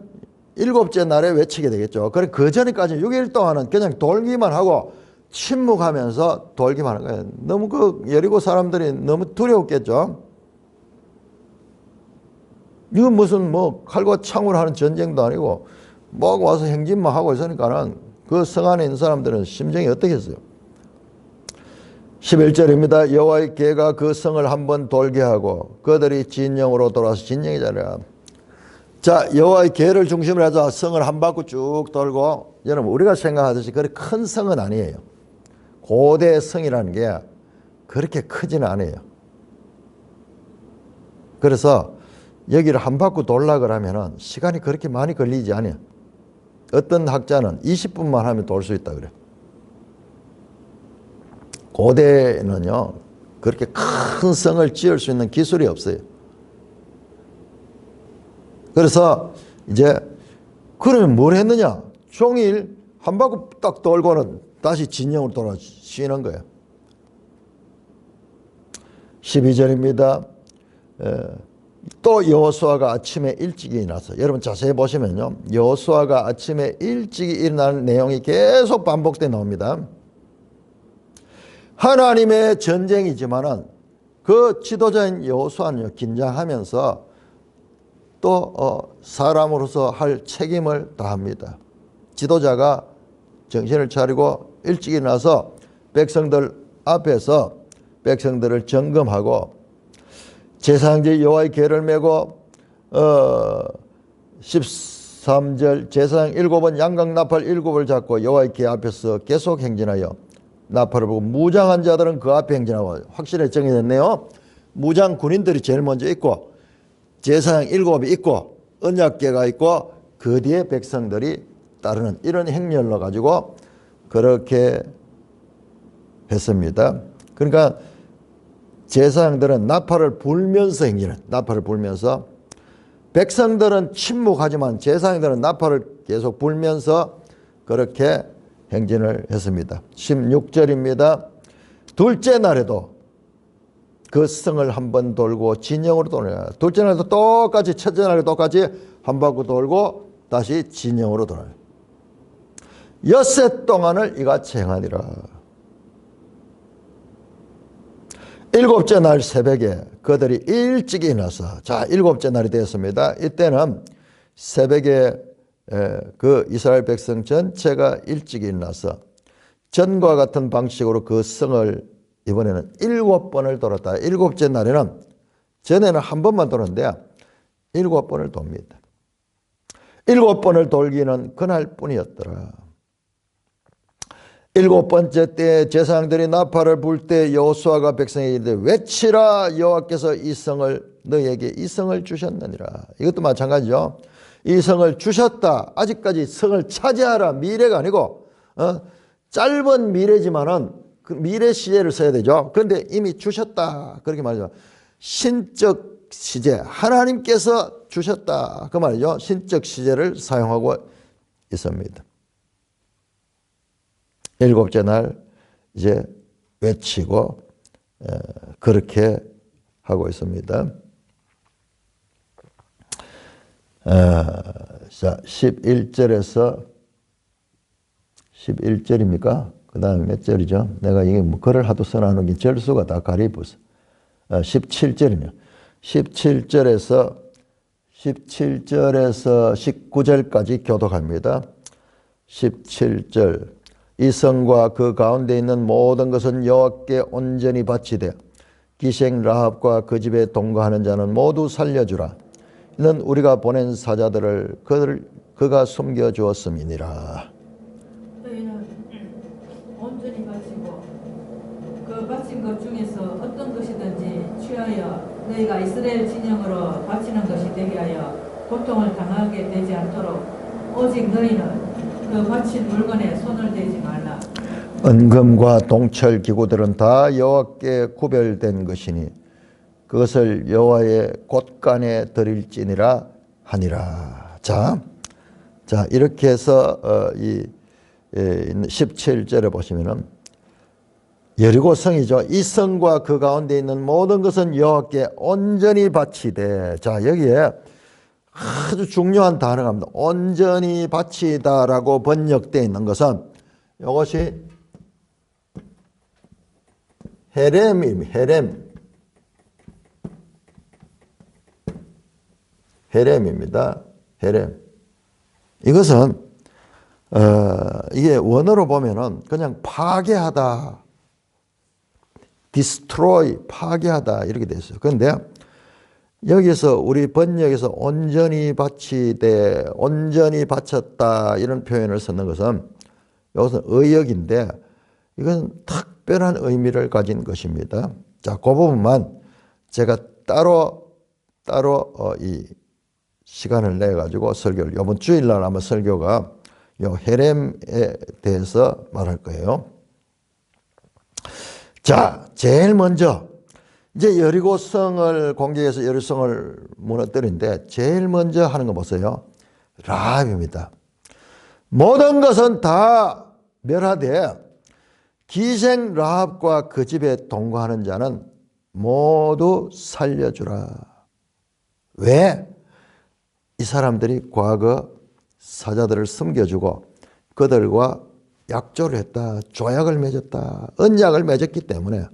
7째 날에 외치게 되겠죠. 그래, 그 전에까지 6일 동안은 그냥 돌기만 하고 침묵하면서 돌기만 하는 거예요. 너무 여리고 사람들이 너무 두려웠겠죠. 이건 무슨 칼과 창으로 하는 전쟁도 아니고 와서 행진만 하고 있으니까는 그 성 안에 있는 사람들은 심정이 어떻겠어요. 11절입니다. 여호와의 궤가 그 성을 한번 돌게 하고 그들이 진영으로 돌아서 진영이 자리라. 자, 여호와의 궤를 중심으로 해서 성을 한 바퀴 쭉 돌고, 여러분 우리가 생각하듯이 그렇게 큰 성은 아니에요. 고대 성이라는 게 그렇게 크지는 않아요. 그래서 여기를 한 바퀴 돌라 그러면은 시간이 그렇게 많이 걸리지 않아요. 어떤 학자는 20분만 하면 돌 수 있다 그래요. 고대는요 그렇게 큰 성을 지을 수 있는 기술이 없어요. 그래서 이제 그러면 뭘 했느냐? 종일 한 바퀴 딱 돌고는 다시 진영으로 돌아 쉬는 거예요. 12절입니다. 또 여호수아가 아침에 일찍 일어나서, 여러분 자세히 보시면요, 여호수아가 아침에 일찍 일어나는 내용이 계속 반복돼 나옵니다. 하나님의 전쟁이지만은 그 지도자인 여호수아는요 긴장하면서 또 사람으로서 할 책임을 다합니다. 지도자가 정신을 차리고 일찍 일어나서 백성들 앞에서 백성들을 점검하고 제사장들이 여호와의 궤를 메고 13절 제사장 7은 양각나팔 7을 잡고 여호와의 궤 앞에서 계속 행진하여 나팔을 불고 무장한 자들은 그 앞에 행진하고. 확실히 정해졌네요. 무장 군인들이 제일 먼저 있고 제사장 7이 있고 언약궤가 있고 그 뒤에 백성들이 따르는 이런 행렬로 가지고 그렇게 했습니다. 그러니까 제사장들은 나팔을 불면서 행진을, 나팔을 불면서, 백성들은 침묵하지만 제사장들은 나팔을 계속 불면서 그렇게 행진을 했습니다. 16절입니다. 둘째 날에도 그 성을 한 번 돌고 진영으로 돌아요. 둘째 날도 똑같이, 첫째 날도 똑같이 한 바퀴 돌고 다시 진영으로 돌아요. 엿새 동안을 이같이 행하니라. 일곱째 날 새벽에 그들이 일찍 일어나서, 자, 일곱째 날이 되었습니다. 이때는 새벽에 그 이스라엘 백성 전체가 일찍 일어나서 전과 같은 방식으로 그 성을 이번에는 7번을 돌았다. 일곱째 날에는, 전에는 한 번만 돌았는데 7번을 돕니다. 7번을 돌기는 그날뿐이었더라. 7번째 때에 제사장들이 나팔을 불 때 여호수아가 백성에게 이르되 외치라, 여호와께서 이 성을 너희에게 이 성을 주셨느니라. 이것도 마찬가지죠. 이 성을 주셨다. 아직까지 성을 차지하라, 미래가 아니고 짧은 미래지만은 그 미래 시제를 써야 되죠. 그런데 이미 주셨다, 그렇게 말이죠. 신적 시제, 하나님께서 주셨다, 그 말이죠. 신적 시제를 사용하고 있습니다. 일곱째 날 이제 외치고 그렇게 하고 있습니다. 자, 11절입니까? 그 다음에 몇 절이죠? 내가 이게 뭐 글을 하도 써놔놓은 게 절수가 다 가리부서. 17절이네요. 17절에서 19절까지 교독합니다. 17절. 이 성과 그 가운데 있는 모든 것은 여호와께 온전히 바치되 기생 라합과 그 집에 동거하는 자는 모두 살려주라. 이는 우리가 보낸 사자들을 그가 숨겨 주었음이니라. 너희는 온전히 바치고 그 바친 것 중에서 어떤 것이든지 취하여 너희가 이스라엘 진영으로 바치는 것이 되게 하여 고통을 당하게 되지 않도록 오직 너희는 그 바친 물건에 손을 대지 말라. 은금과 동철 기구들은 다 여호와께 구별된 것이니 그것을 여호와의 곳간에 드릴지니라 하니라. 자, 이렇게 해서 이 17절에 보시면은 여리고 성이죠. 이 성과 그 가운데 있는 모든 것은 여호와께 온전히 바치되, 자, 여기에 아주 중요한 단어가 있습니다. 온전히 바치다라고 번역되어 있는 것은 이것이 헤렘입니다. 헤렘입니다. 헤렘. 이것은 이게 원어로 보면은 그냥 파괴하다, destroy, 파괴하다 이렇게 돼 있어요. 그런데 여기서 우리 번역에서 온전히 바치되, 온전히 바쳤다 이런 표현을 쓰는 것은 이것은 의역인데 이건 특별한 의미를 가진 것입니다. 자, 그 부분만 제가 따로 이 시간을 내 가지고 설교를, 이번 주일날 아마 설교가 요 헤렘에 대해서 말할 거예요. 자, 제일 먼저 이제 여리고성을 공격해서 여리고성을 무너뜨린데 제일 먼저 하는 거 보세요. 라합입니다. 모든 것은 다 멸하되 기생 라합과 그 집에 동거하는 자는 모두 살려주라. 왜? 이 사람들이 과거 사자들을 숨겨주고 그들과 약조를 했다, 조약을 맺었다, 언약을 맺었기 때문에.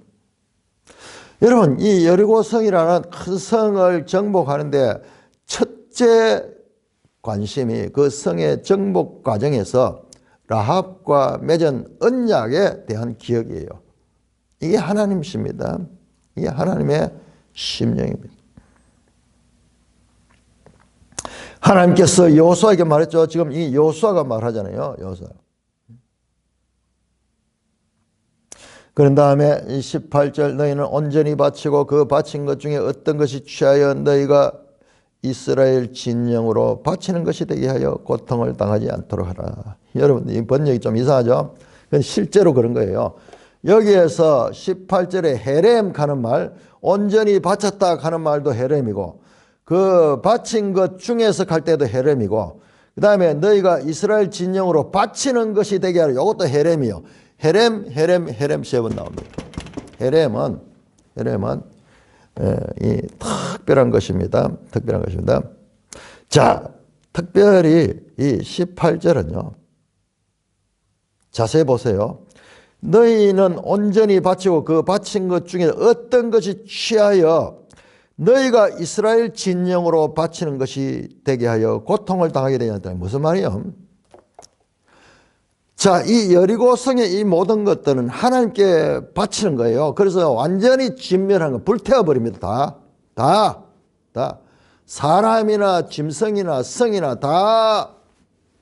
여러분, 이 여리고성이라는 큰 성을 정복하는데 첫째 관심이 그 성의 정복 과정에서 라합과 맺은 언약에 대한 기억이에요. 이게 하나님이십니다. 이게 하나님의 심령입니다. 하나님께서 여호수아에게 말했죠. 지금 이 여호수아가 말하잖아요. 여호수아. 그런 다음에 18절 너희는 온전히 바치고 그 바친 것 중에 어떤 것이 취하여 너희가 이스라엘 진영으로 바치는 것이 되게 하여 고통을 당하지 않도록 하라. 여러분, 이 번역이 좀 이상하죠? 그건 실제로 그런 거예요. 여기에서 18절에 헤렘 하는 말, 온전히 바쳤다 하는 말도 헤렘이고, 그 바친 것 중에서 갈 때도 헤렘이고, 그 다음에 너희가 이스라엘 진영으로 바치는 것이 되게 하라. 이것도 헤렘이요. 헤렘 세 번 나옵니다. 헤렘은 이 특별한 것입니다. 특별한 것입니다. 자, 특별히 이 18절은요. 자세히 보세요. 너희는 온전히 바치고 그 바친 것 중에 어떤 것이 취하여 너희가 이스라엘 진영으로 바치는 것이 되게 하여 고통을 당하게 되냐는 무슨 말이요? 자, 이 여리고성의 이 모든 것들은 하나님께 바치는 거예요. 그래서 완전히 진멸한 거, 불태워 버립니다. 다. 사람이나 짐승이나 성이나 다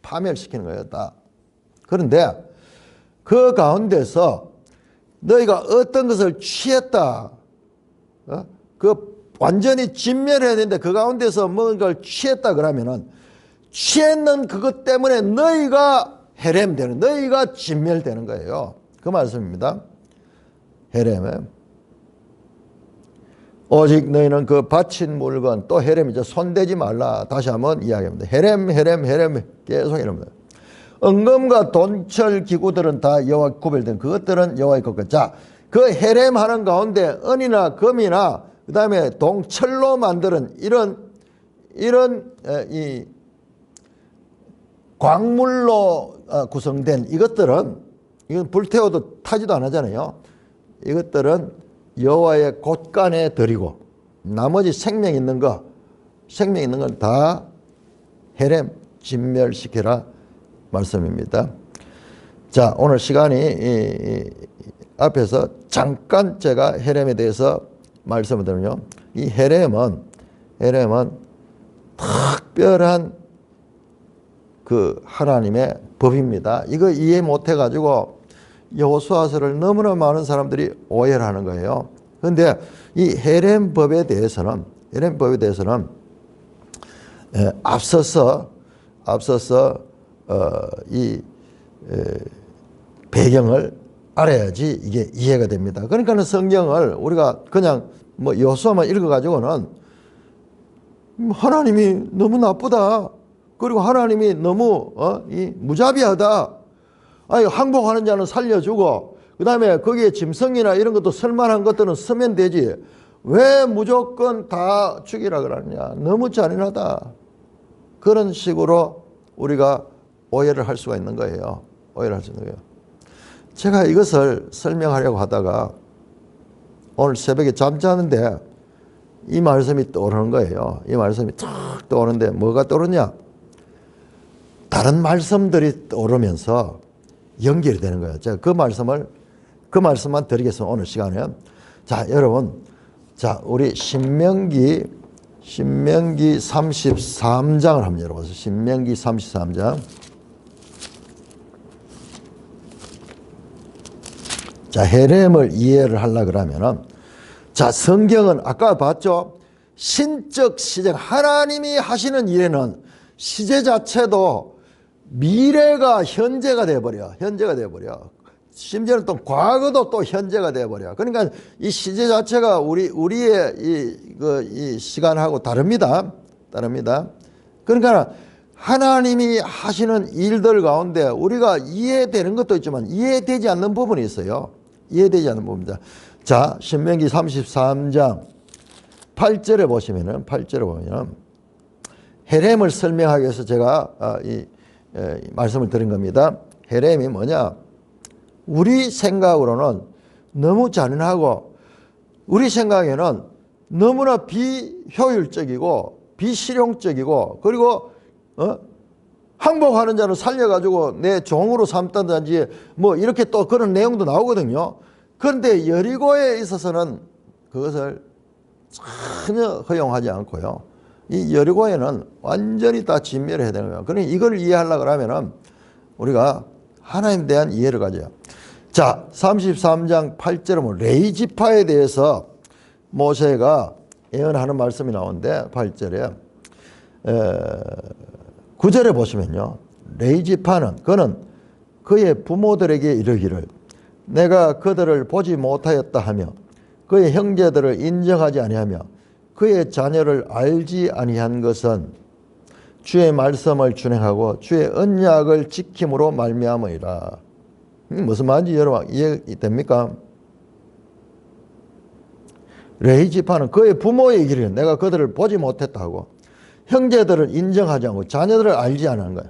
파멸시키는 거예요. 다. 그런데 그 가운데서 너희가 어떤 것을 취했다. 그 완전히 진멸해야 되는데 그 가운데서 뭔가를 취했다 그러면은 취했는 그것 때문에 너희가 헤렘되는, 너희가 진멸되는 거예요. 그 말씀입니다. 헤렘에 오직 너희는 그 바친 물건, 또 헤렘이죠. 손대지 말라. 다시 한번 이야기합니다. 헤렘 계속 이럽니다. 은금과 돈철 기구들은 다 여호와 구별된, 그것들은 여호와의 것과. 자, 그 헤렘하는 가운데 은이나 금이나 그 다음에 동철로 만드는 이런 이 광물로 구성된 이것들은, 이건 불태워도 타지도 안 하잖아요. 이것들은 여호와의 곳간에 드리고 나머지 생명 있는 건 다 헤렘 진멸시키라 말씀입니다. 자, 오늘 시간이 앞에서 잠깐 제가 헤렘에 대해서 말씀을 드리면요. 이 헤렘은 특별한 그 하나님의 법입니다. 이거 이해 못해 가지고 여호수아서를 너무나 많은 사람들이 오해를 하는 거예요. 그런데 이 헤렘법에 대해서는 앞서서 이 배경을 알아야지 이게 이해가 됩니다. 그러니까는 성경을 우리가 그냥 뭐 여호수아만 읽어가지고는 하나님이 너무 나쁘다. 그리고 하나님이 너무 무자비하다. 아니, 항복하는 자는 살려주고 그 다음에 거기에 짐승이나 이런 것도 쓸만한 것들은 쓰면 되지. 왜 무조건 다 죽이라 그러느냐. 너무 잔인하다. 그런 식으로 우리가 오해를 할 수가 있는 거예요. 제가 이것을 설명하려고 하다가 오늘 새벽에 잠자는데 이 말씀이 떠오르는 거예요. 이 말씀이 탁 떠오르는데 뭐가 떠오르냐? 다른 말씀들이 떠오르면서 연결이 되는 거예요. 제가 그 말씀만 드리겠습니다. 오늘 시간에. 자, 여러분. 자, 우리 신명기 33장을 한번 열어보세요. 신명기 33장. 자, 헤렘을 이해를 하려고 그러면은, 자, 성경은 아까 봤죠? 신적 시제, 하나님이 하시는 일에는 시제 자체도 미래가 현재가 돼버려. 심지어는 또 과거도 또 현재가 돼버려. 그러니까 이 시제 자체가 우리의 이 시간하고 다릅니다. 그러니까 하나님이 하시는 일들 가운데 우리가 이해되는 것도 있지만 이해되지 않는 부분이 있어요. 이해되지 않는 부분입니다. 자, 신명기 33장 8절에 보시면은 헤렘을 설명하기 위해서 제가 말씀을 드린 겁니다. 헤렘이 뭐냐? 우리 생각으로는 너무 잔인하고 우리 생각에는 너무나 비효율적이고 비실용적이고 그리고 항복하는 자를 살려가지고 내 종으로 삼다든지 뭐 이렇게 또 그런 내용도 나오거든요. 그런데 여리고에 있어서는 그것을 전혀 허용하지 않고요. 이 여리고에는 완전히 다 진멸해야 되는 거예요. 그러니 이걸 이해하려고 하면은 우리가 하나님에 대한 이해를 가져요. 자, 33장 8절에 뭐 레이지파에 대해서 모세가 예언하는 말씀이 나오는데 8절에 9절에 보시면요. 레이지파는 그는 그의 부모들에게 이르기를 내가 그들을 보지 못하였다 하며 그의 형제들을 인정하지 아니하며 그의 자녀를 알지 아니한 것은 주의 말씀을 준행하고 주의 언약을 지킴으로 말미암으리라. 무슨 말인지 여러분 이해됩니까? 레위 지파는 그의 부모의 길을 내가 그들을 보지 못했다고, 형제들을 인정하지 않고 자녀들을 알지 않은 거예요.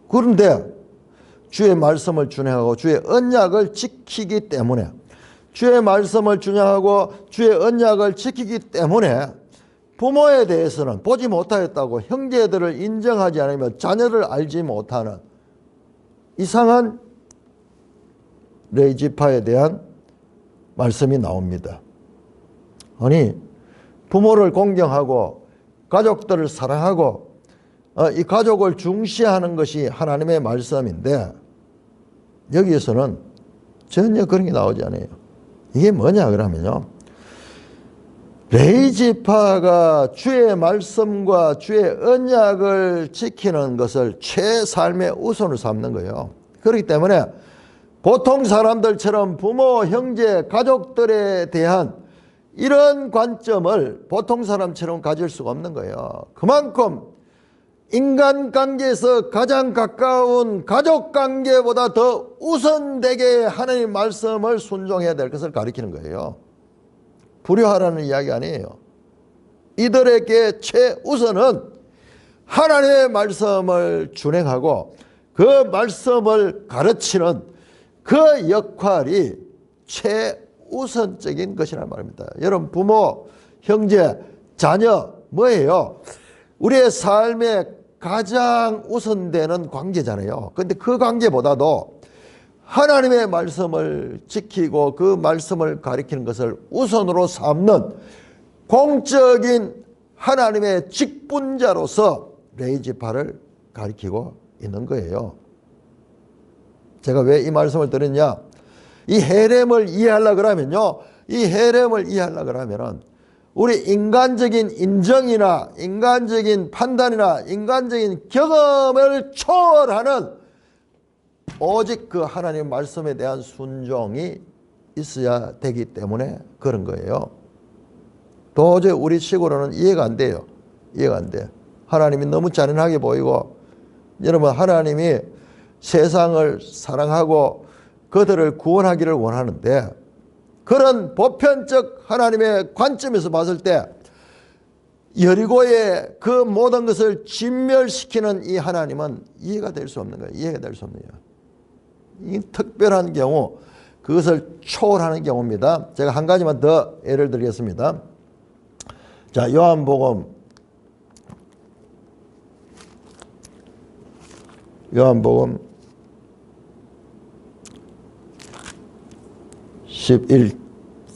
그런데 주의 말씀을 준행하고 주의 언약을 지키기 때문에, 주의 말씀을 준행하고 주의 언약을 지키기 때문에 부모에 대해서는 보지 못하였다고, 형제들을 인정하지 않으며 자녀를 알지 못하는 이상한 레위 지파에 대한 말씀이 나옵니다. 아니, 부모를 공경하고 가족들을 사랑하고 이 가족을 중시하는 것이 하나님의 말씀인데 여기에서는 전혀 그런 게 나오지 않아요. 이게 뭐냐 그러면요, 레위 지파가 주의 말씀과 주의 언약을 지키는 것을 최삶의 우선을 삼는 거예요. 그렇기 때문에 보통 사람들처럼 부모, 형제, 가족들에 대한 이런 관점을 보통 사람처럼 가질 수가 없는 거예요. 그만큼 인간관계에서 가장 가까운 가족관계보다 더 우선되게 하나님의 말씀을 순종해야 될 것을 가리키는 거예요. 불효하라는 이야기 아니에요. 이들에게 최우선은 하나님의 말씀을 준행하고 그 말씀을 가르치는 그 역할이 최우선적인 것이란 말입니다. 여러분, 부모, 형제, 자녀 뭐예요? 우리의 삶에 가장 우선되는 관계잖아요. 그런데 그 관계보다도 하나님의 말씀을 지키고 그 말씀을 가리키는 것을 우선으로 삼는 공적인 하나님의 직분자로서 레위 지파를 가리키고 있는 거예요. 제가 왜 이 말씀을 드렸냐? 이 헤렘을 이해하려고 그러면요, 이 헤렘을 이해하려고 그러면은 우리 인간적인 인정이나 인간적인 판단이나 인간적인 경험을 초월하는 오직 그 하나님 말씀에 대한 순종이 있어야 되기 때문에 그런 거예요. 도저히 우리 식으로는 이해가 안 돼요. 이해가 안 돼. 하나님이 너무 잔인하게 보이고, 여러분, 하나님이 세상을 사랑하고 그들을 구원하기를 원하는데, 그런 보편적 하나님의 관점에서 봤을 때 여리고의 그 모든 것을 진멸시키는 이 하나님은 이해가 될 수 없는 거예요. 이해가 될 수 없는 거예요. 이 특별한 경우, 그것을 초월하는 경우입니다. 제가 한 가지만 더 예를 들겠습니다. 자, 요한복음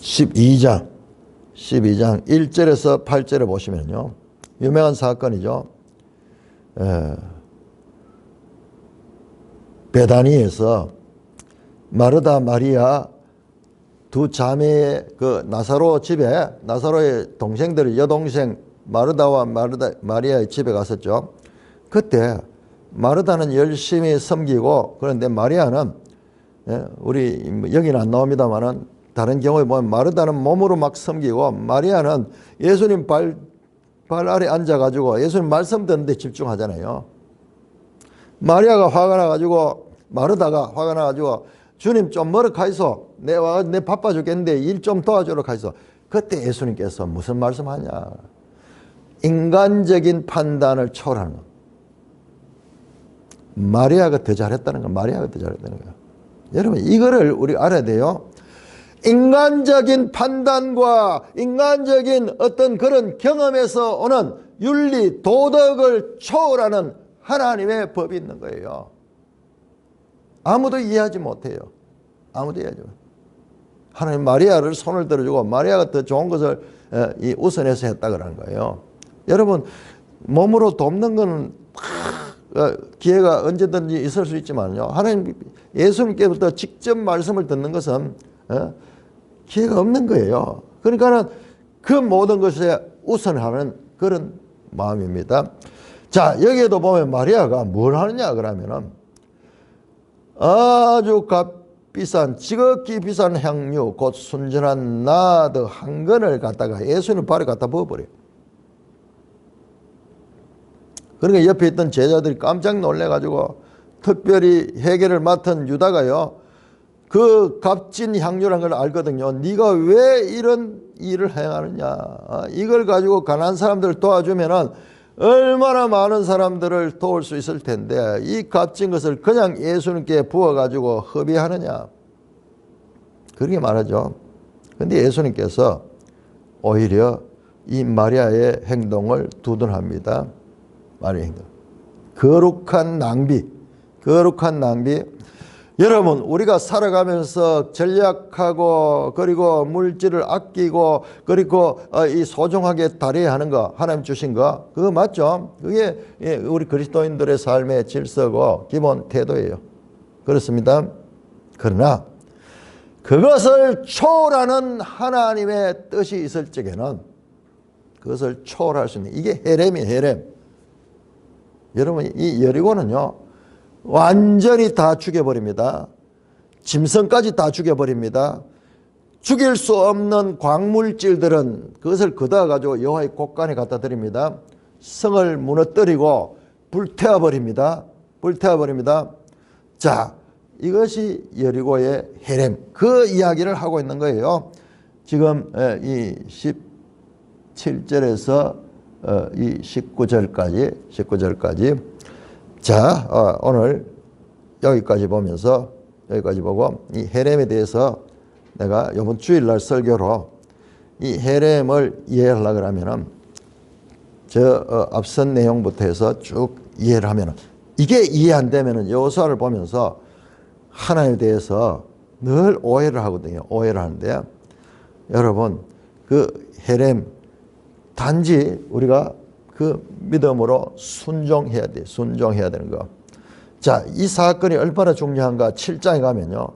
12장 1절에서 8절에 보시면요, 유명한 사건이죠. 베다니에서 마르다 마리아 두 자매의 그 나사로 집에, 나사로의 동생들이 여동생 마르다와 마리아의 집에 갔었죠. 그때 마르다는 열심히 섬기고, 그런데 마리아는, 우리 여기는 안 나옵니다만은 다른 경우에 보면 마르다는 몸으로 막 섬기고 마리아는 예수님 발 아래 앉아가지고 예수님 말씀 듣는데 집중하잖아요. 마리아가 화가 나가지고, 마르다가 화가 나가지고, 주님 좀 멀어 가이소. 내 바빠 죽겠는데 일 좀 도와주러 가이소. 그때 예수님께서 무슨 말씀하냐? 인간적인 판단을 초월하는 거. 마리아가 더 잘했다는 거. 마리아가 더 잘했다는 거예요. 여러분, 이거를 우리 알아야 돼요. 인간적인 판단과 인간적인 어떤 그런 경험에서 오는 윤리, 도덕을 초월하는 하나님의 법이 있는 거예요. 아무도 이해하지 못해요. 아무도 이해하지 못해요. 하나님 마리아를 손을 들어주고 마리아가 더 좋은 것을 우선해서 했다 그러는 거예요. 여러분, 몸으로 돕는 건 기회가 언제든지 있을 수 있지만요, 하나님 예수님께부터 직접 말씀을 듣는 것은 기회가 없는 거예요. 그러니까는 그 모든 것에 우선하는 그런 마음입니다. 자, 여기에도 보면 마리아가 뭘 하느냐 그러면은 아주 지극히 비싼 향유 곧 순전한 나드 한 근을 갖다가 예수님 발에 갖다 부어버려요. 그러니까 옆에 있던 제자들이 깜짝 놀래가지고 특별히 회개를 맡은 유다가요, 그 값진 향유란 걸 알거든요. 네가 왜 이런 일을 행하느냐. 이걸 가지고 가난한 사람들을 도와주면은 얼마나 많은 사람들을 도울 수 있을 텐데 이 값진 것을 그냥 예수님께 부어가지고 허비하느냐. 그렇게 말하죠. 근데 예수님께서 오히려 이 마리아의 행동을 두둔합니다. 마리아의 행동. 거룩한 낭비. 여러분, 우리가 살아가면서 전략하고 그리고 물질을 아끼고 그리고 이 소중하게 다뤄야 하는 거, 하나님 주신 거, 그거 맞죠? 그게 우리 그리스도인들의 삶의 질서고 기본 태도예요. 그렇습니다. 그러나 그것을 초월하는 하나님의 뜻이 있을 적에는 그것을 초월할 수 있는, 이게 헤렘이에요. 헤렘. 여러분, 이 여리고는요 완전히 다 죽여버립니다. 짐승까지 다 죽여버립니다. 죽일 수 없는 광물질들은 그것을 걷어가지고 여호와의 곳간에 갖다 드립니다. 성을 무너뜨리고 불태워버립니다. 자, 이것이 여리고의 헤렘, 그 이야기를 하고 있는 거예요. 지금 이 17절에서 이 19절까지 자, 오늘 여기까지 보면서 여기까지 보고 이 헤렘에 대해서 내가 이번 주일날 설교로 이 헤렘을 이해하려고 하면은 앞선 내용부터 해서 쭉 이해를 하면은, 이게 이해 안 되면은 여호수아를 보면서 하나님에 대해서 늘 오해를 하거든요. 오해를 하는데, 여러분, 그 헤렘 단지 우리가 그 믿음으로 순종해야 돼. 순종해야 되는 거. 자, 이 사건이 얼마나 중요한가 7장에 가면요,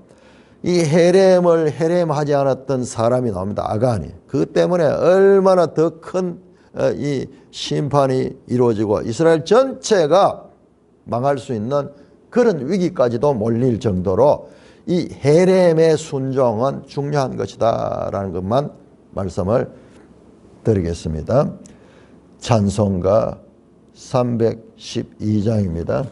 이 헤렘을 헤렘하지 않았던 사람이 나옵니다. 아간이. 그 때문에 얼마나 더 큰 이 심판이 이루어지고 이스라엘 전체가 망할 수 있는 그런 위기까지도 몰릴 정도로 이 헤렘의 순종은 중요한 것이다 라는 것만 말씀을 드리겠습니다. 찬송가 312장입니다.